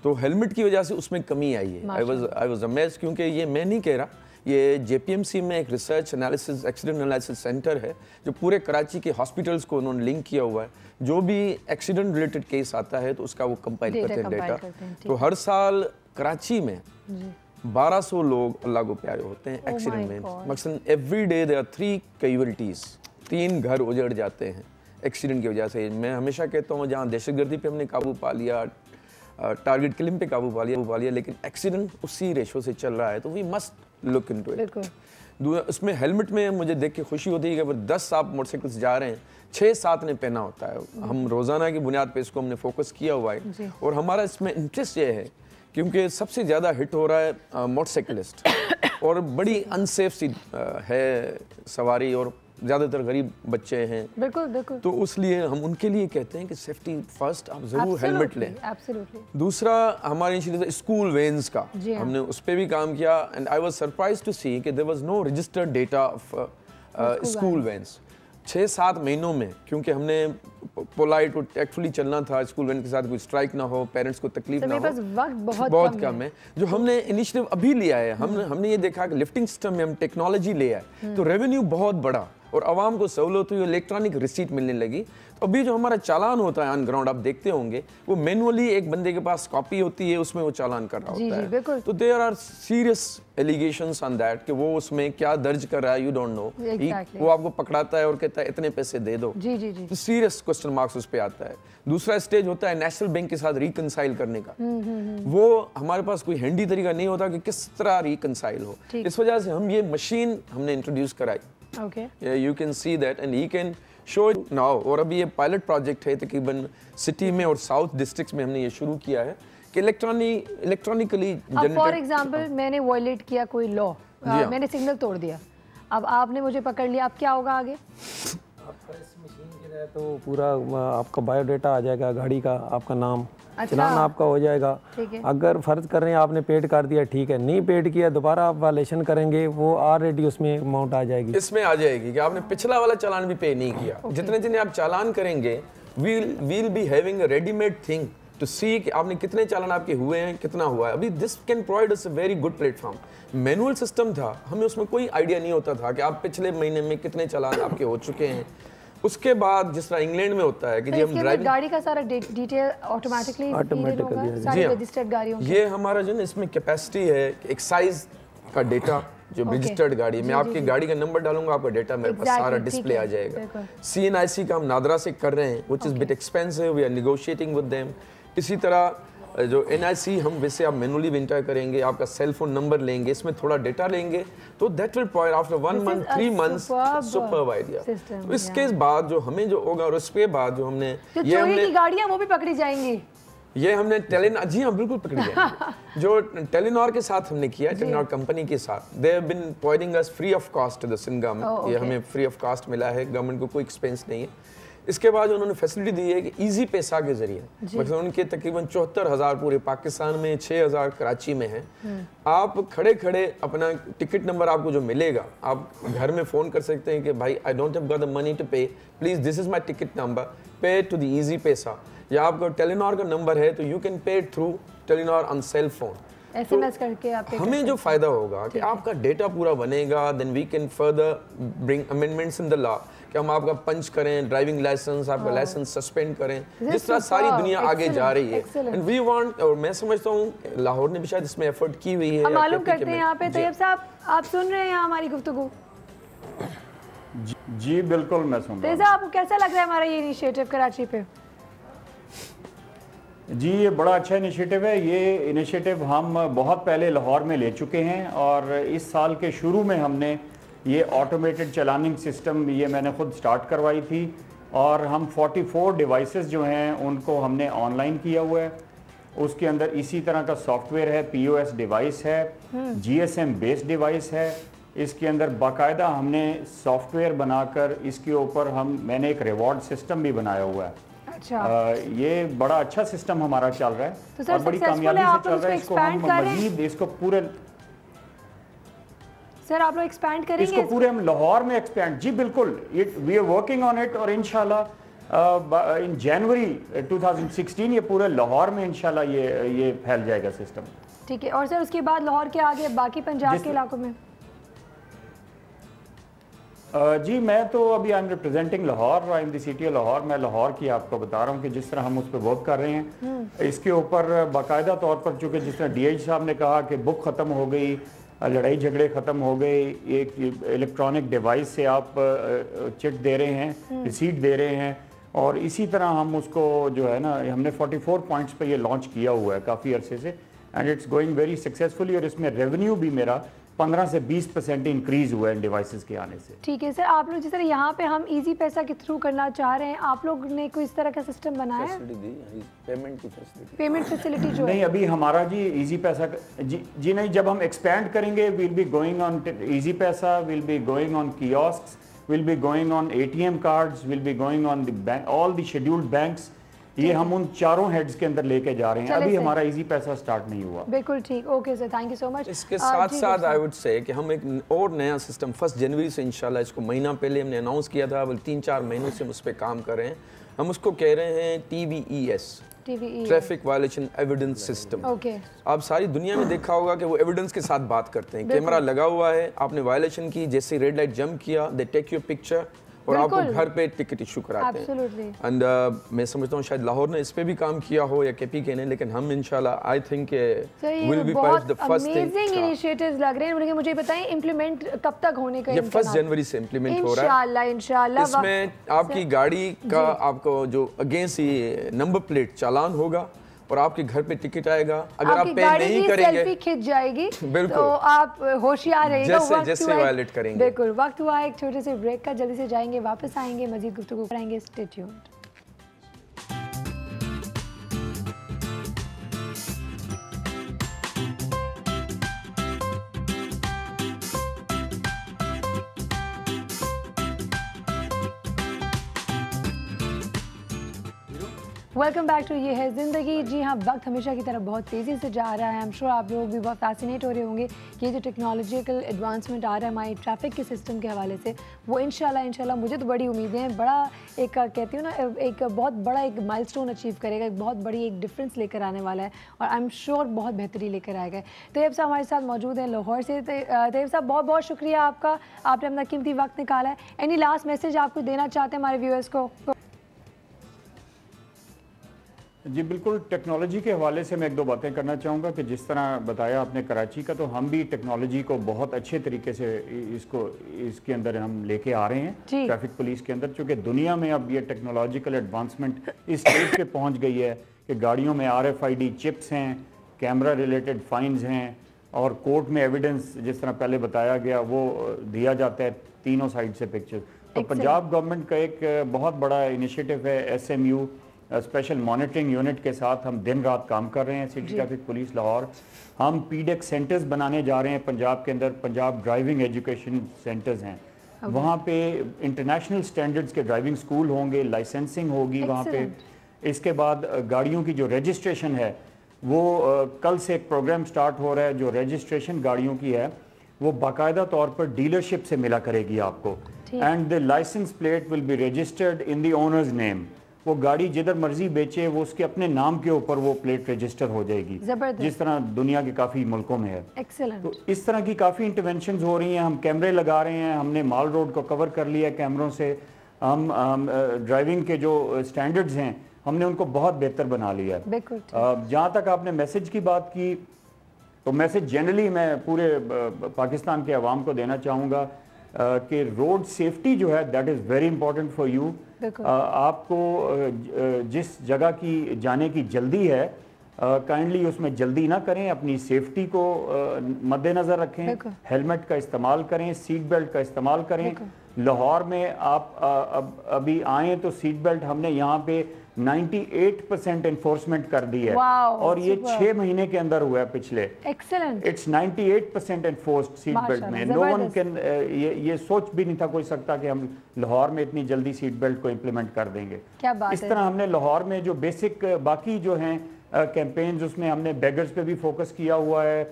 तो हेलमेट की वजह से उसमें कमी आई है। आई वाज अमेज्ड, क्योंकि ये मैं नहीं कह रहा, ये JPMC में एक research analysis accident analysis centre है जो पूरे कराची के हॉस्पिटल्स को उन्होंने लिंक किया हुआ है। जो भी एक्सीडेंट रिलेटेड केस आता है तो उसका वो कंपाइल करते हैं डेटा। तो हर साल कराची में 1200 लोग अल्लाह को प्यारे होते हैं एक्सीडेंट में। मकसद every day there are 3 casualties, 3 घर उजड़ जाते हैं एक्सीडेंट की वजह से। मैं हमेशा कहता हूँ जहाँ दहशतगर्दी पे हमने काबू पा लिया, टारगेट किलिंग पे काबू पा लिया, लेकिन एक्सीडेंट उसी रेशो से चल रहा है, तो we must look into it. उसमें हेलमेट में मुझे देख के खुशी होती है कि अगर 10 आप मोटरसाइकिल्स जा रहे हैं, 6-7 ने पहना होता है। हम रोज़ाना की बुनियाद पे इसको हमने फोकस किया हुआ है और हमारा इसमें इंटरेस्ट ये है क्योंकि सबसे ज़्यादा हिट हो रहा है मोटरसाइकिलिस्ट और बड़ी अनसेफ सी है सवारी और ज़्यादातर गरीब बच्चे हैं, बिल्कुल बिल्कुल, तो उसलिए हम उनके लिए कहते हैं कि सेफ्टी फर्स्ट, आप ज़रूर हेलमेट लें। एब्सोल्युटली। दूसरा हमारे इनिशिएटिव स्कूल वैन्स का, हमने उस पर भी काम किया and I was surprised to see कि there was no registered data of school vans. 6-7 महीनों में, क्योंकि हमने पोलाइट और एक्चुअली चलना था, स्कूल वैन के साथ कोई स्ट्राइक ना हो, पेरेंट्स को तकलीफ ना हो, वक्त बहुत कम है। जो हमने इनिशिएटिव अभी लिया है, हमने ये देखा कि लिफ्टिंग सिस्टम में हम टेक्नोलॉजी ले आए तो रेवेन्यू बहुत बढ़ा और आवाम को सहूलत हुई, इलेक्ट्रॉनिक रिसीट मिलने लगी। तो अभी जो हमारा चालान होता है ऑन ग्राउंड, आप देखते होंगे वो मैनुअली एक बंदे के पास कॉपी होती है, उसमें वो चालान कर रहा होता है। तो there are serious allegations on that कि वो उसमें क्या दर्ज कर रहा है, यू डोंट नो। वो आपको पकड़ाता है और कहता है इतने पैसे दे दो। तो सीरियस क्वेश्चन मार्क्स उस पे आता है। दूसरा स्टेज होता है नेशनल बैंक के साथ रिकंसाइल करने का। वो हमारे पास कोई हैंडी तरीका नहीं होता कि किस तरह रिकंसाइल हो। इस वजह से हम ये मशीन हमने इंट्रोड्यूस कराई। You can see that and he can show it now. और अभी ये पायलट प्रोजेक्ट है, तकरीबन सिटी में और साउथ डिस्ट्रिक्ट्स में हमने ये शुरू किया है कि इलेक्ट्रॉनिकली फॉर एग्जांपल मैंने वायलेट किया कोई लॉ, मैंने सिग्नल तोड़ दिया, अब आपने मुझे पकड़ लिया, अब क्या होगा आगे? आपका इस मशीन के तहत तो पूरा आपका बायोडाटा आ जाएगा, गाड़ी का आपका नाम, चलान आपका हो जाएगा। अगर फर्ज कर रहे हैं आपने पेड कर दिया, ठीक है, नहीं पेड किया दोबारा आप वायलेशन करेंगे, वो ऑलरेडी उसमें अमाउंट आ जाएगी, इसमें आ जाएगी कि आपने पिछला वाला चालान भी पे नहीं किया। जितने जितने आप चालान करेंगे we'll be having a readymade thing to see कि आपने कितने चालान आपके हुए हैं, कितना हुआ है। अभी this can provide us a very good platform. Manual system था, हमें उसमें कोई आइडिया नहीं होता था कि आप पिछले महीने में कितने चालान आपके हो चुके हैं। उसके बाद जिस तरह इंग्लैंड में होता है कि हम ड्राइविंग गाड़ी का सारा डिटेल ऑटोमेटिकली सारी रजिस्टर्ड गाड़ियों, ये हमारा जो ना इसमें कैपेसिटी है, एक साइज का डेटा जो रजिस्टर्ड गाड़ी, मैं आपकी गाड़ी का नंबर डालूंगा, आपका डेटा मेरे पास सारा डिस्प्ले आ जाएगा। CNIC का हम नादरा से कर रहे हैं, which is bit expensive, we are negotiating with them. इसी तरह जो NIC हम वैसे आप मैनुअली एंटर करेंगे, आपका सेल फोन नंबर लेंगे, इसमें थोड़ा डेटा लेंगे, तो that will provide after 1 month 3 months superb idea. तो इसके बाद जो हमें जो होगा, और उसके बाद जो हमने ये हमने गाड़ियां वो भी पकड़ी जाएंगी, ये हमने टेलीनॉर, जी हाँ बिल्कुल पकड़ी जाएंगी। जो टेलीनॉर के साथ हमने किया, टेलीनॉर कंपनी के साथ, they have been providing us free of cost to the Sindh government. ये हमें फ्री ऑफ कॉस्ट मिला है, गवर्नमेंट को कोई एक्सपेंस नहीं है। इसके बाद उन्होंने फैसिलिटी दी है कि इजी पैसा के जरिए, मतलब उनके तकरीबन 74,000 पूरे पाकिस्तान में, 6,000 कराची में है। आप खड़े खड़े अपना टिकट नंबर आपको जो मिलेगा, आप घर में फ़ोन कर सकते हैं कि भाई I don't have got the money to pay, please this is my ticket number, pay to the Easypaisa. या आपका टेलीनॉर का नंबर है तो you can pay through Telenor on cell phone. SMS करके आप हमें जो फायदा होगा कि आपका डेटा पूरा बनेगा, then we can further bring amendments in the law कि हम आपका पंच करें, ड्राइविंग लाइसेंस, आपका लाइसेंस सस्पेंड करें, जिस तरह सारी दुनिया आगे जा रही है। एंड वी वांट, और मैं समझता हूँ लाहौर ने भी शायद इसमें एफर्ट की हुई है। हम मालूम करते हैं यहाँ पे तैयब साहब, आप सुन रहे हैं यहाँ हमारी गुफ्तगू? जी बिल्कुल मैं सुन रहा हूँ। आपको कैसा लग रहा है हमारा ये इनिशिएटिव कराची पे? जी ये बड़ा अच्छा इनिशिएटिव है। ये इनिशिएटिव हम बहुत पहले लाहौर में ले चुके हैं और इस साल के शुरू में हमने ये ऑटोमेटेड चलानिंग सिस्टम ये मैंने खुद स्टार्ट करवाई थी और हम 44 डिवाइसेस जो हैं उनको हमने ऑनलाइन किया हुआ है। उसके अंदर इसी तरह का सॉफ्टवेयर है, POS डिवाइस है, GSM बेस्ड डिवाइस है। इसके अंदर बाकायदा हमने सॉफ्टवेयर बनाकर इसके ऊपर मैंने एक रिवॉर्ड सिस्टम भी बनाया हुआ है। ये बड़ा अच्छा सिस्टम हमारा चल रहा है तो और बड़ी कामयाबी से चल रहा है। इसको हम मजीद इसको पूरे सर आप लोग एक्सपैंड करेंगे इसको पूरे हम लाहौर में एक्सपैंड, जी बिल्कुल, we are working on it और इंशाल्लाह इन जनवरी 2016 ये पूरे लाहौर में इंशाल्लाह ये फैल जाएगा सिस्टम। ठीक है। और सर उसके बाद लाहौर के आगे बाकी पंजाब के इलाकों में? जी मैं तो अभी I am representing Lahore, I am the city of Lahore. मैं लाहौर की आपको बता रहा हूँ कि जिस तरह हम उस पर वर्क कर रहे हैं इसके ऊपर बाकायदा तौर पर, चूँकि जिस तरह DIG साहब ने कहा कि बुक ख़त्म हो गई, लड़ाई झगड़े ख़त्म हो गए, एक इलेक्ट्रॉनिक डिवाइस से आप चिट दे रहे हैं, रिसीट दे रहे हैं, और इसी तरह हम उसको जो है ना हमने 44 पॉइंट्स पे ये लॉन्च किया हुआ है काफ़ी अरसे से and it's going very successfully और इसमें रेवेन्यू भी मेरा 15 से 20% इंक्रीज हुआ है इन डिवाइसेस के आने से। ठीक है सर, आप लोग जिस तरह यहाँ पे हम इजी पैसा के थ्रू करना चाह रहे हैं, आप लोग ने कोई इस तरह का सिस्टम बनाया है? पेमेंट फैसिलिटी जो नहीं अभी हमारा जी इजी पैसा जी नहीं, जब हम एक्सपैंड करेंगे will be going on Easypaisa, will be going on kiosks, will be going on ATM cards, will be going on the bank, all the scheduled banks. ये हम उन चारों हेड्स के अंदर लेके जा रहे हैं। अभी हमारा इजी पैसा स्टार्ट नहीं हुआ। बिल्कुल ठीक, okay sir, thank you so much. इसके साथ साथ आई वुड से कि हम एक और नया सिस्टम 1 जनवरी से इंशाल्लाह, इसको महीना पहले हमने अनाउंस किया था, 3-4 महीनों से हम उस पर काम कर रहे हैं। हम उसको कह रहे हैं TVES, traffic violation evidence system. Okay, आप सारी दुनिया में देखा होगा कि वो एविडेंस के साथ बात करते हैं। कैमरा लगा हुआ है, आपने वायलेशन की, जैसे रेड लाइट जंप किया, दे टेक योर पिक्चर और आपको घर पे टिकट इशू कराते हैं। एंड मैं समझता हूँ शायद लाहौर ने इस पे भी काम किया हो या KPK ने, लेकिन हम इंशाल्लाह I think will be part the first thing. Amazing initiatives लग रहे हैं। मुझे बताएं इम्प्लीमेंट कब तक होने का? ये 1 जनवरी से इम्प्लीमेंट हो रहा है इंशाल्लाह। इसमें आपकी गाड़ी का आपको जो अगेंस्ट ये नंबर प्लेट चालान होगा और आपके घर पे टिकट आएगा। अगर आप पे नहीं करेंगे, सेल्फी खिंच जाएगी, बिल्कुल, तो आप होशियार रहिएगा। जैसे वायलेट करेंगे। बिल्कुल, वक्त हुआ एक छोटे से ब्रेक का, जल्दी से जाएंगे, वापस आएंगे, मजीद गुफ्तगू कराएंगे। Stay tuned. Welcome back to ये है ज़िंदगी। जी हाँ, वक्त हमेशा की तरफ बहुत तेज़ी से जा रहा है। आई एम श्योर आप लोग भी बहुत फैसिनेट हो रहे होंगे कि ये जो टेक्नोलॉजिकल एडवांसमेंट आ रहा है हमारी ट्रैफिक के सिस्टम के हवाले से, वो इंशाल्लाह मुझे तो बड़ी उम्मीदें हैं। बड़ा एक कहती हूँ ना, एक बहुत बड़ा एक माइलस्टोन अचीव करेगा, एक बहुत बड़ी एक डिफरेंस लेकर आने वाला है और आई एम श्योर बहुत बेहतरी लेकर आएगा। तैयब साहब हमारे साथ मौजूद हैं लाहौर से। तैयब साहब, बहुत बहुत शुक्रिया आपका, आपने अपना कीमती वक्त निकाला है। एनी लास्ट मैसेज आप कुछ देना चाहते हैं हमारे व्यूअर्स को? जी बिल्कुल, टेक्नोलॉजी के हवाले से मैं 1-2 बातें करना चाहूँगा कि जिस तरह बताया आपने कराची का, तो हम भी टेक्नोलॉजी को बहुत अच्छे तरीके से इसके अंदर हम लेके आ रहे हैं ट्रैफिक पुलिस के अंदर, चूँकि दुनिया में अब ये टेक्नोलॉजिकल एडवांसमेंट इस स्टेज पे पहुँच गई है कि गाड़ियों में RFID चिप्स हैं, कैमरा रिलेटेड फाइन्स हैं और कोर्ट में एविडेंस जिस तरह पहले बताया गया वो दिया जाता है तीनों साइड से पिक्चर। तो पंजाब गवर्नमेंट का एक बहुत बड़ा इनिशिएटिव है SMU, स्पेशल मॉनिटरिंग यूनिट के साथ हम दिन रात काम कर रहे हैं। सिटी ट्रैफिक पुलिस लाहौर, हम PDEC सेंटर्स बनाने जा रहे हैं पंजाब के अंदर। पंजाब ड्राइविंग एजुकेशन सेंटर्स हैं, वहाँ पे इंटरनेशनल स्टैंडर्ड्स के ड्राइविंग स्कूल होंगे, लाइसेंसिंग होगी वहाँ पे। इसके बाद गाड़ियों की जो रजिस्ट्रेशन है वो कल से एक प्रोग्राम स्टार्ट हो रहा है। जो रजिस्ट्रेशन गाड़ियों की है वो बाकायदा तौर पर डीलरशिप से मिला करेगी आपको, and the licence plate will be registered in the owner's name. वो गाड़ी जिधर मर्जी बेचे वो उसके अपने नाम के ऊपर वो प्लेट रजिस्टर हो जाएगी, जिस तरह दुनिया के काफ़ी मुल्कों में है। एक्सीलेंट। तो इस तरह की काफ़ी इंटरवेंशंस हो रही हैं। हम कैमरे लगा रहे हैं, हमने माल रोड को कवर कर लिया है कैमरों से। हम ड्राइविंग के जो स्टैंडर्ड्स हैं हमने उनको बहुत बेहतर बना लिया है। जहाँ तक आपने मैसेज की बात की, तो मैसेज जनरली मैं पूरे पाकिस्तान के अवाम को देना चाहूँगा कि रोड सेफ्टी जो है that is very important for you. आपको जिस जगह की जाने की जल्दी है काइंडली उसमें जल्दी ना करें, अपनी सेफ्टी को मद्देनज़र रखें, हेलमेट का इस्तेमाल करें, सीट बेल्ट का इस्तेमाल करें। लाहौर में आप अभी आए तो सीट बेल्ट हमने यहाँ पे 98% एनफोर्समेंट कर दी है और ये 6 महीने के अंदर हुआ है पिछले। Excellent. It's 98% enforced seat belt में। नो वन कैन, ये सोच भी नहीं था कोई सकता कि हम लाहौर में इतनी जल्दी सीट बेल्ट को इम्प्लीमेंट कर देंगे। क्या बात इस तरह हमने लाहौर में जो बेसिक बाकी जो हैं कैंपेन्स उसमें हमने बेगर्स पे भी फोकस किया हुआ है,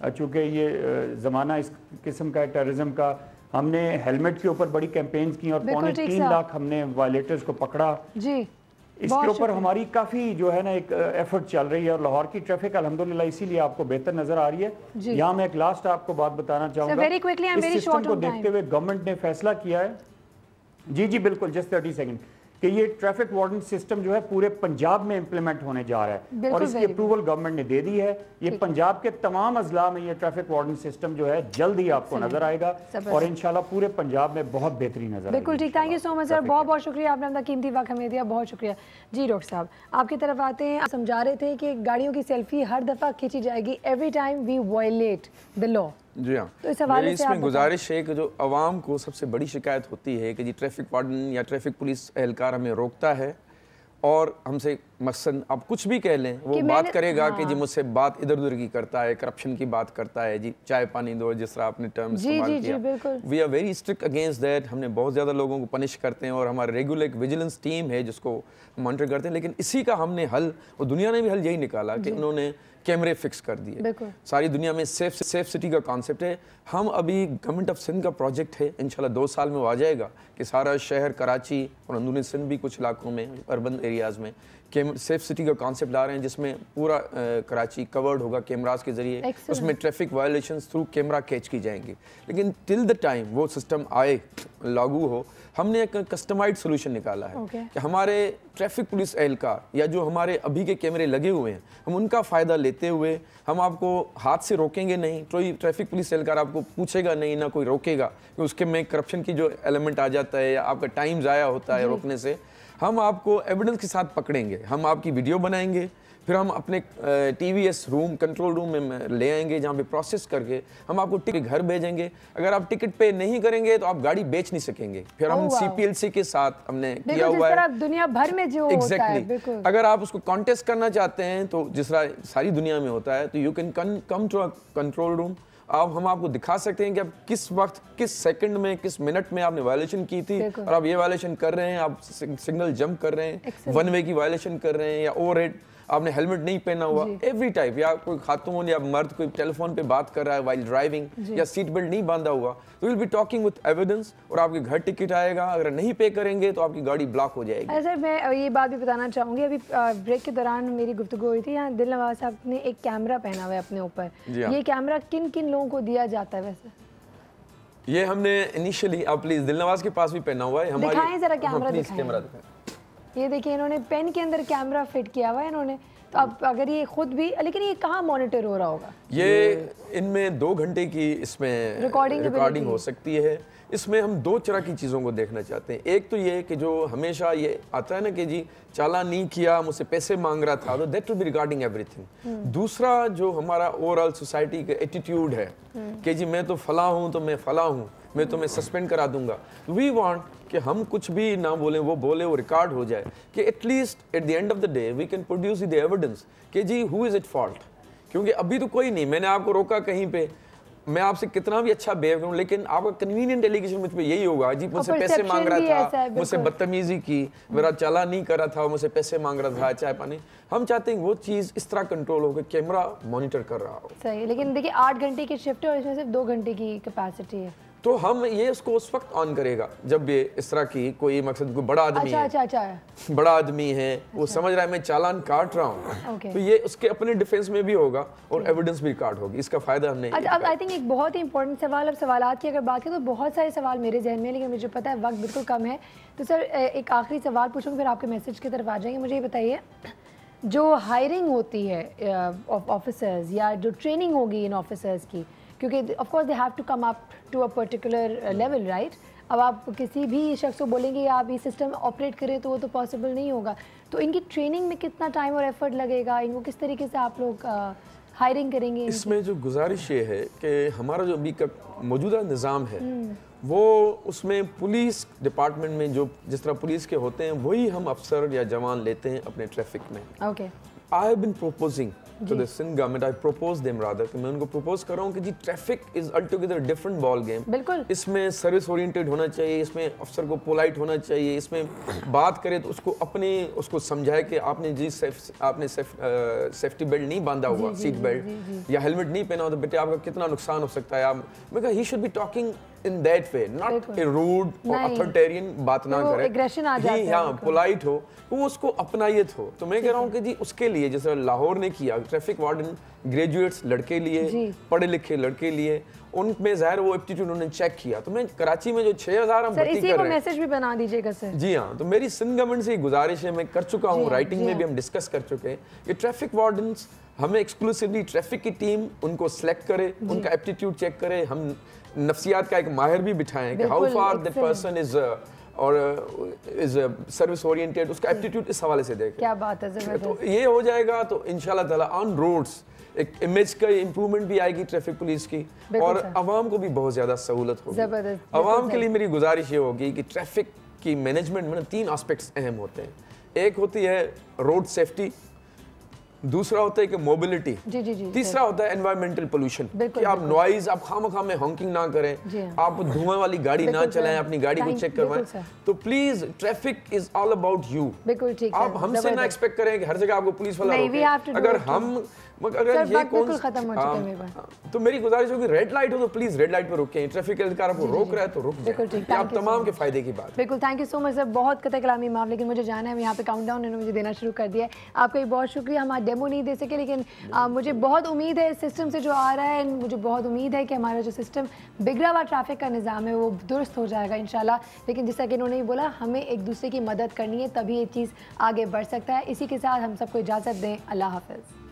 चूँकि ये ज़माना इस किस्म का है टेररिज्म का। हमने हेलमेट के ऊपर बड़ी कैंपेन्स की और 3.25 लाख हमने वायलेटर्स को पकड़ा जी। इसके ऊपर हमारी काफ़ी जो है ना एक एफर्ट चल रही है और लाहौर की ट्रैफिक अल्हम्दुलिल्लाह इसीलिए आपको बेहतर नज़र आ रही है। यहाँ मैं एक लास्ट आपको बात बताना चाहूँगा, इस सिस्टम को देखते हुए गवर्नमेंट ने फैसला किया है, जी बिल्कुल, जस्ट 30 सेकंड, कि ये ट्रैफिक वार्डन सिस्टम जो है पूरे पंजाब में इंप्लीमेंट होने जा रहा है और इसकी अप्रूवल गवर्नमेंट ने दे दी है। ये पंजाब के तमाम अजला में ये ट्रैफिक वार्डन सिस्टम जो है जल्द ही आपको नजर आएगा और इंशाल्लाह पूरे पंजाब में बहुत बेहतरीन नजर आएगा। बिल्कुल ठीक, thank you so much sir, बहुत बहुत शुक्रिया, आपने अपना कीमती वक्त हमें दिया, बहुत शुक्रिया। जी डॉक्टर साहब, आपकी तरफ आते हैं। आप समझा रहे थे कि गाड़ियों की सेल्फी हर दफ़ा खींची जाएगी every time we violate the law. जी हाँ, तो इस हवाले से इसमें गुजारिश है कि जो आवाम को सबसे बड़ी शिकायत होती है कि जी ट्रैफिक वार्डन या ट्रैफिक पुलिस एहलकार हमें रोकता है और हमसे मकसद आप कुछ भी कह लें, वो बात करेगा कि जी मुझसे बात इधर उधर की करता है, करप्शन की बात करता है, जी चाय पानी दो, जिस तरह आपने टर्म इस्तेमाल किया। We are very strict against that. हमने बहुत ज़्यादा लोगों को पनिश करते हैं और हमारा रेगुलर एक विजिलेंस टीम है जिसको मॉनिटर करते हैं। लेकिन इसी का हमने हल, और दुनिया ने भी हल यही निकाला कि उन्होंने कैमरे फिक्स कर दिए। सारी दुनिया में सेफ सिटी का कॉन्सेप्ट है। हम अभी गवर्नमेंट ऑफ सिंध का प्रोजेक्ट है, इंशाल्लाह 2 साल में वो आ जाएगा कि सारा शहर कराची और अंदरूनी सिंध भी कुछ इलाकों में अर्बन एरियाज़ में सेफ सिटी का कॉन्सेप्ट ला रहे हैं, जिसमें पूरा कराची कवर्ड होगा कैमरास के जरिए। उसमें traffic violations through camera catch की जाएंगी। लेकिन टिल द टाइम वो सिस्टम आए, लागू हो, हमने एक कस्टमाइज्ड सोल्यूशन निकाला है कि हमारे ट्रैफिक पुलिस एहलकार या जो हमारे अभी के कैमरे लगे हुए हैं, हम उनका फ़ायदा लेते हुए हम आपको हाथ से रोकेंगे नहीं। कोई ट्रैफिक पुलिस एहलकार आपको पूछेगा नहीं, ना कोई रोकेगा, कि उसके में करप्शन की जो एलिमेंट आ जाता है या आपका टाइम ज़ाया होता है रोकने से। हम आपको एविडेंस के साथ पकड़ेंगे, हम आपकी वीडियो बनाएंगे, फिर हम अपने TVS रूम, कंट्रोल रूम में ले आएंगे, जहाँ पे प्रोसेस करके हम आपको टिकट घर भेजेंगे। अगर आप टिकट पे नहीं करेंगे तो आप गाड़ी बेच नहीं सकेंगे। फिर हम CPLC के साथ हमने किया हुआ है दुनिया भर में जो होता है। अगर आप उसको कॉन्टेस्ट करना चाहते हैं तो जिस तरह सारी दुनिया में होता है, तो you can come to a control room. हम आपको दिखा सकते हैं कि आप किस वक्त, किस सेकंड में, किस मिनट में आपने वायलेशन की थी और आप ये वायलेशन कर रहे हैं, आप सिग्नल जंप कर रहे हैं, वन वे की वायलेशन कर रहे हैं, या ओवरहेड, आपने हेलमेट नहीं पहना हुआ, एवरी टाइप, या कोई खातून या मर्द कोई टेलीफोन पे बात कर रहा है वाइल ड्राइविंग, या सीट बेल्ट नहीं बांधा हुआ, तो will be talking with evidence और आपके घर टिकट आएगा। अगर नहीं पे करेंगे तो आपकी गाड़ी ब्लॉक हो जाएगी। सर मैं ये बात भी बताना चाहूँगी, अभी ब्रेक के दौरान मेरी गुफ्तगू हुई थी, यहाँ दिल नवाज साहब ने एक कैमरा पहना हुआ है अपने ऊपर। ये कैमरा किन किन लोगों को दिया जाता है वैसे? ये हमने इनिशियली, आप प्लीज दिल नवाज के पास भी पहना हुआ है, दिखाएं जरा कैमरा दिखाएं। ये देखिए इन्होंने पेन के अंदर कैमरा फिट किया हुआ है इन्होंने। तो अब अगर ये खुद भी, लेकिन ये कहाँ मॉनिटर हो रहा होगा? ये इनमें 2 घंटे की इसमें रिकॉर्डिंग हो सकती है। इसमें हम 2 तरह की चीज़ों को देखना चाहते हैं। एक तो ये कि जो हमेशा ये आता है ना कि जी चालान नहीं किया, मुझसे पैसे मांग रहा था, तो that will be regarding everything. दूसरा जो हमारा ओवरऑल सोसाइटी का एटीट्यूड है कि जी मैं तो फला हूँ तो मैं फला हूँ, मैं तुम्हें सस्पेंड करा दूंगा। वी वांट कि हम कुछ भी ना बोलें, वो बोले, वो रिकॉर्ड हो जाए, कि at least at the end of the day we can produce the evidence कि जी हु इज इट फॉल्ट। क्योंकि अभी तो कोई नहीं, मैंने आपको रोका कहीं पे, मैं आपसे कितना भी अच्छा बिहेव करूं, लेकिन आपका कन्वीनियंट एलिगेशन मुझ पे यही होगा, जी मुझसे पैसे मांग रहा था, मुझसे बदतमीजी की, मेरा चालान नहीं कर रहा था, मुझसे पैसे मांग रहा था, चाय पानी। हम चाहते हैं वो चीज़ इस तरह कंट्रोल हो कि कैमरा मॉनिटर कर रहा हो। सही, लेकिन देखिए 8 घंटे की शिफ्ट है और इसमें सिर्फ 2 घंटे की कैपेसिटी है। तो हम ये उसको उस वक्त ऑन करेगा जब ये इस तरह की कोई मकसद, कोई बड़ा आदमी है, बड़ा आदमी है, वो समझ रहा है मैं चालान काट रहा हूँ, तो ये उसके अपने डिफेंस में भी होगा और एविडेंस भी रिकॉर्ड होगी। इसका फायदा हमने। अब आई थिंक एक बहुत ही इंपॉर्टेंट सवाल, अब सवालात की अगर बात करें तो बहुत सारे सवाल मेरे जहन में, लेकिन मुझे पता है वक्त बिल्कुल कम है, तो सर एक आखिरी सवाल पूछूंगी फिर आपके मैसेज की तरफ आ जाएंगे। मुझे ये बताइए, जो हायरिंग होती है ऑफिसर्स या जो ट्रेनिंग होगी इन ऑफिसर्स की, क्योंकि of course they have to come up to a particular level, right? अब आप किसी भी शख्स को बोलेंगे आप ये सिस्टम ऑपरेट करें तो वो तो पॉसिबल नहीं होगा। तो इनकी ट्रेनिंग में कितना टाइम और एफर्ट लगेगा, इनको किस तरीके से आप लोग हायरिंग करेंगे? इसमें जो गुजारिश ये है कि हमारा जो अभी का मौजूदा निज़ाम है वो, उसमें पुलिस डिपार्टमेंट में जो जिस तरह पुलिस के होते हैं वही हम अफसर या जवान लेते हैं अपने ट्रैफिक में। Okay, I have been proposing to the Sindh government, I propose them rather, कि मैं उनको propose कर रहा हूँ कि जी traffic is altogether different ball game। बिल्कुल, इसमें सर्विस ओरिएंटेड होना चाहिए, इसमें अफसर को पोलाइट होना चाहिए, इसमें बात करें तो उसको समझाए कि आपने जी आपने सेफ्टी बेल्ट नहीं बांधा हुआ, सीट बेल्ट या हेलमेट नहीं पहना हो तो बेटे आपका कितना नुकसान हो सकता है। आप मैं कहा he should be talking in that way, not a rude or authoritarian बात ना करे, एग्रेशन आ जाता है, हाँ पोलाइट हो, वो उसको अपनायत हो। तो मैं कह रहा हूँ कि जी उसके लिए जैसे लाहौर ने किया, ट्रैफिक वार्डन ग्रेजुएट्स लड़के लिए, पढ़े लिखे लड़के लिए, उनमें ज़ाहिर वो एप्टीट्यूड उन्होंने चेक किया। तो मैं कराची में जो 6000 हम भर्ती कर रहे हैं, मैसेज भी बना दीजिएगा सर। जी हाँ, तो मेरी सिंध गवर्नमेंट से गुजारिश है, मैं कर चुका हूँ, राइटिंग में भी हम डिस्कस कर चुके हैं कि ट्रैफिक वार्डन्स हमें एक्सक्लूसिवली ट्रैफिक की टीम उनको सिलेक्ट करे, उनका एप्टीट्यूड चेक करे, हम नफ्सियात का एक माहिर भी बिठाएं कि how far that person is और इज सर्विस ओरिएंटेड, उसका एप्टीट्यूड इस हवाले से देखें। क्या बात है, जबरदस्त। तो ये हो जाएगा तो इंशाल्लाह ताला ऑन रोड्स एक इमेज का इम्प्रूवमेंट भी आएगी ट्रैफिक पुलिस की, और आवाम को भी बहुत ज़्यादा सहूलत होगी। आवाम के लिए मेरी गुजारिश ये होगी कि ट्रैफिक की मैनेजमेंट में 3 एस्पेक्ट्स अहम होते हैं। एक होती है रोड सेफ्टी, दूसरा होता है कि मोबिलिटी, तीसरा होता है एनवायरमेंटल पोल्यूशन, कि आप नॉइज, आप खामखा में हॉकिंग ना करें, आप धुआं वाली गाड़ी ना चलाएं, अपनी गाड़ी को चेक करवाएं। तो please traffic is all about you. आप हमसे ना एक्सपेक्ट करें कि हर जगह आपको पुलिस वाला रोके। अगर हम अगर ये कौन खत्म हो चुका है, तो मेरी गुजारिश होगी रेड लाइट हो तो प्लीज रेड लाइट पर रुकें। ट्रैफिक अधिकारी आपको रोक रहा है तो रुक जाए, आप तमाम के फायदे की बात। बिल्कुल, thank you so much sir, बहुत कतई कलामी माफ, लेकिन मुझे जाना है, यहाँ पे काउंटडाउन इन्होंने मुझे देना शुरू कर दिया है। आपका बहुत शुक्रिया, हमारा डेमो नहीं दे सके, लेकिन मुझे बहुत उम्मीद है इस सिस्टम से जो आ रहा है, मुझे बहुत उम्मीद है कि हमारा जो सिस्टम बिगड़ा हुआ ट्रैफिक का निज़ाम है वो दुरुस्त हो जाएगा इंशाल्लाह। लेकिन जैसा कि इन्होंने बोला, हमें एक दूसरे की मदद करनी है, तभी ये चीज़ आगे बढ़ सकता है। इसी के साथ हम सबको इजाज़त दें, अल्लाह हाफ़िज़।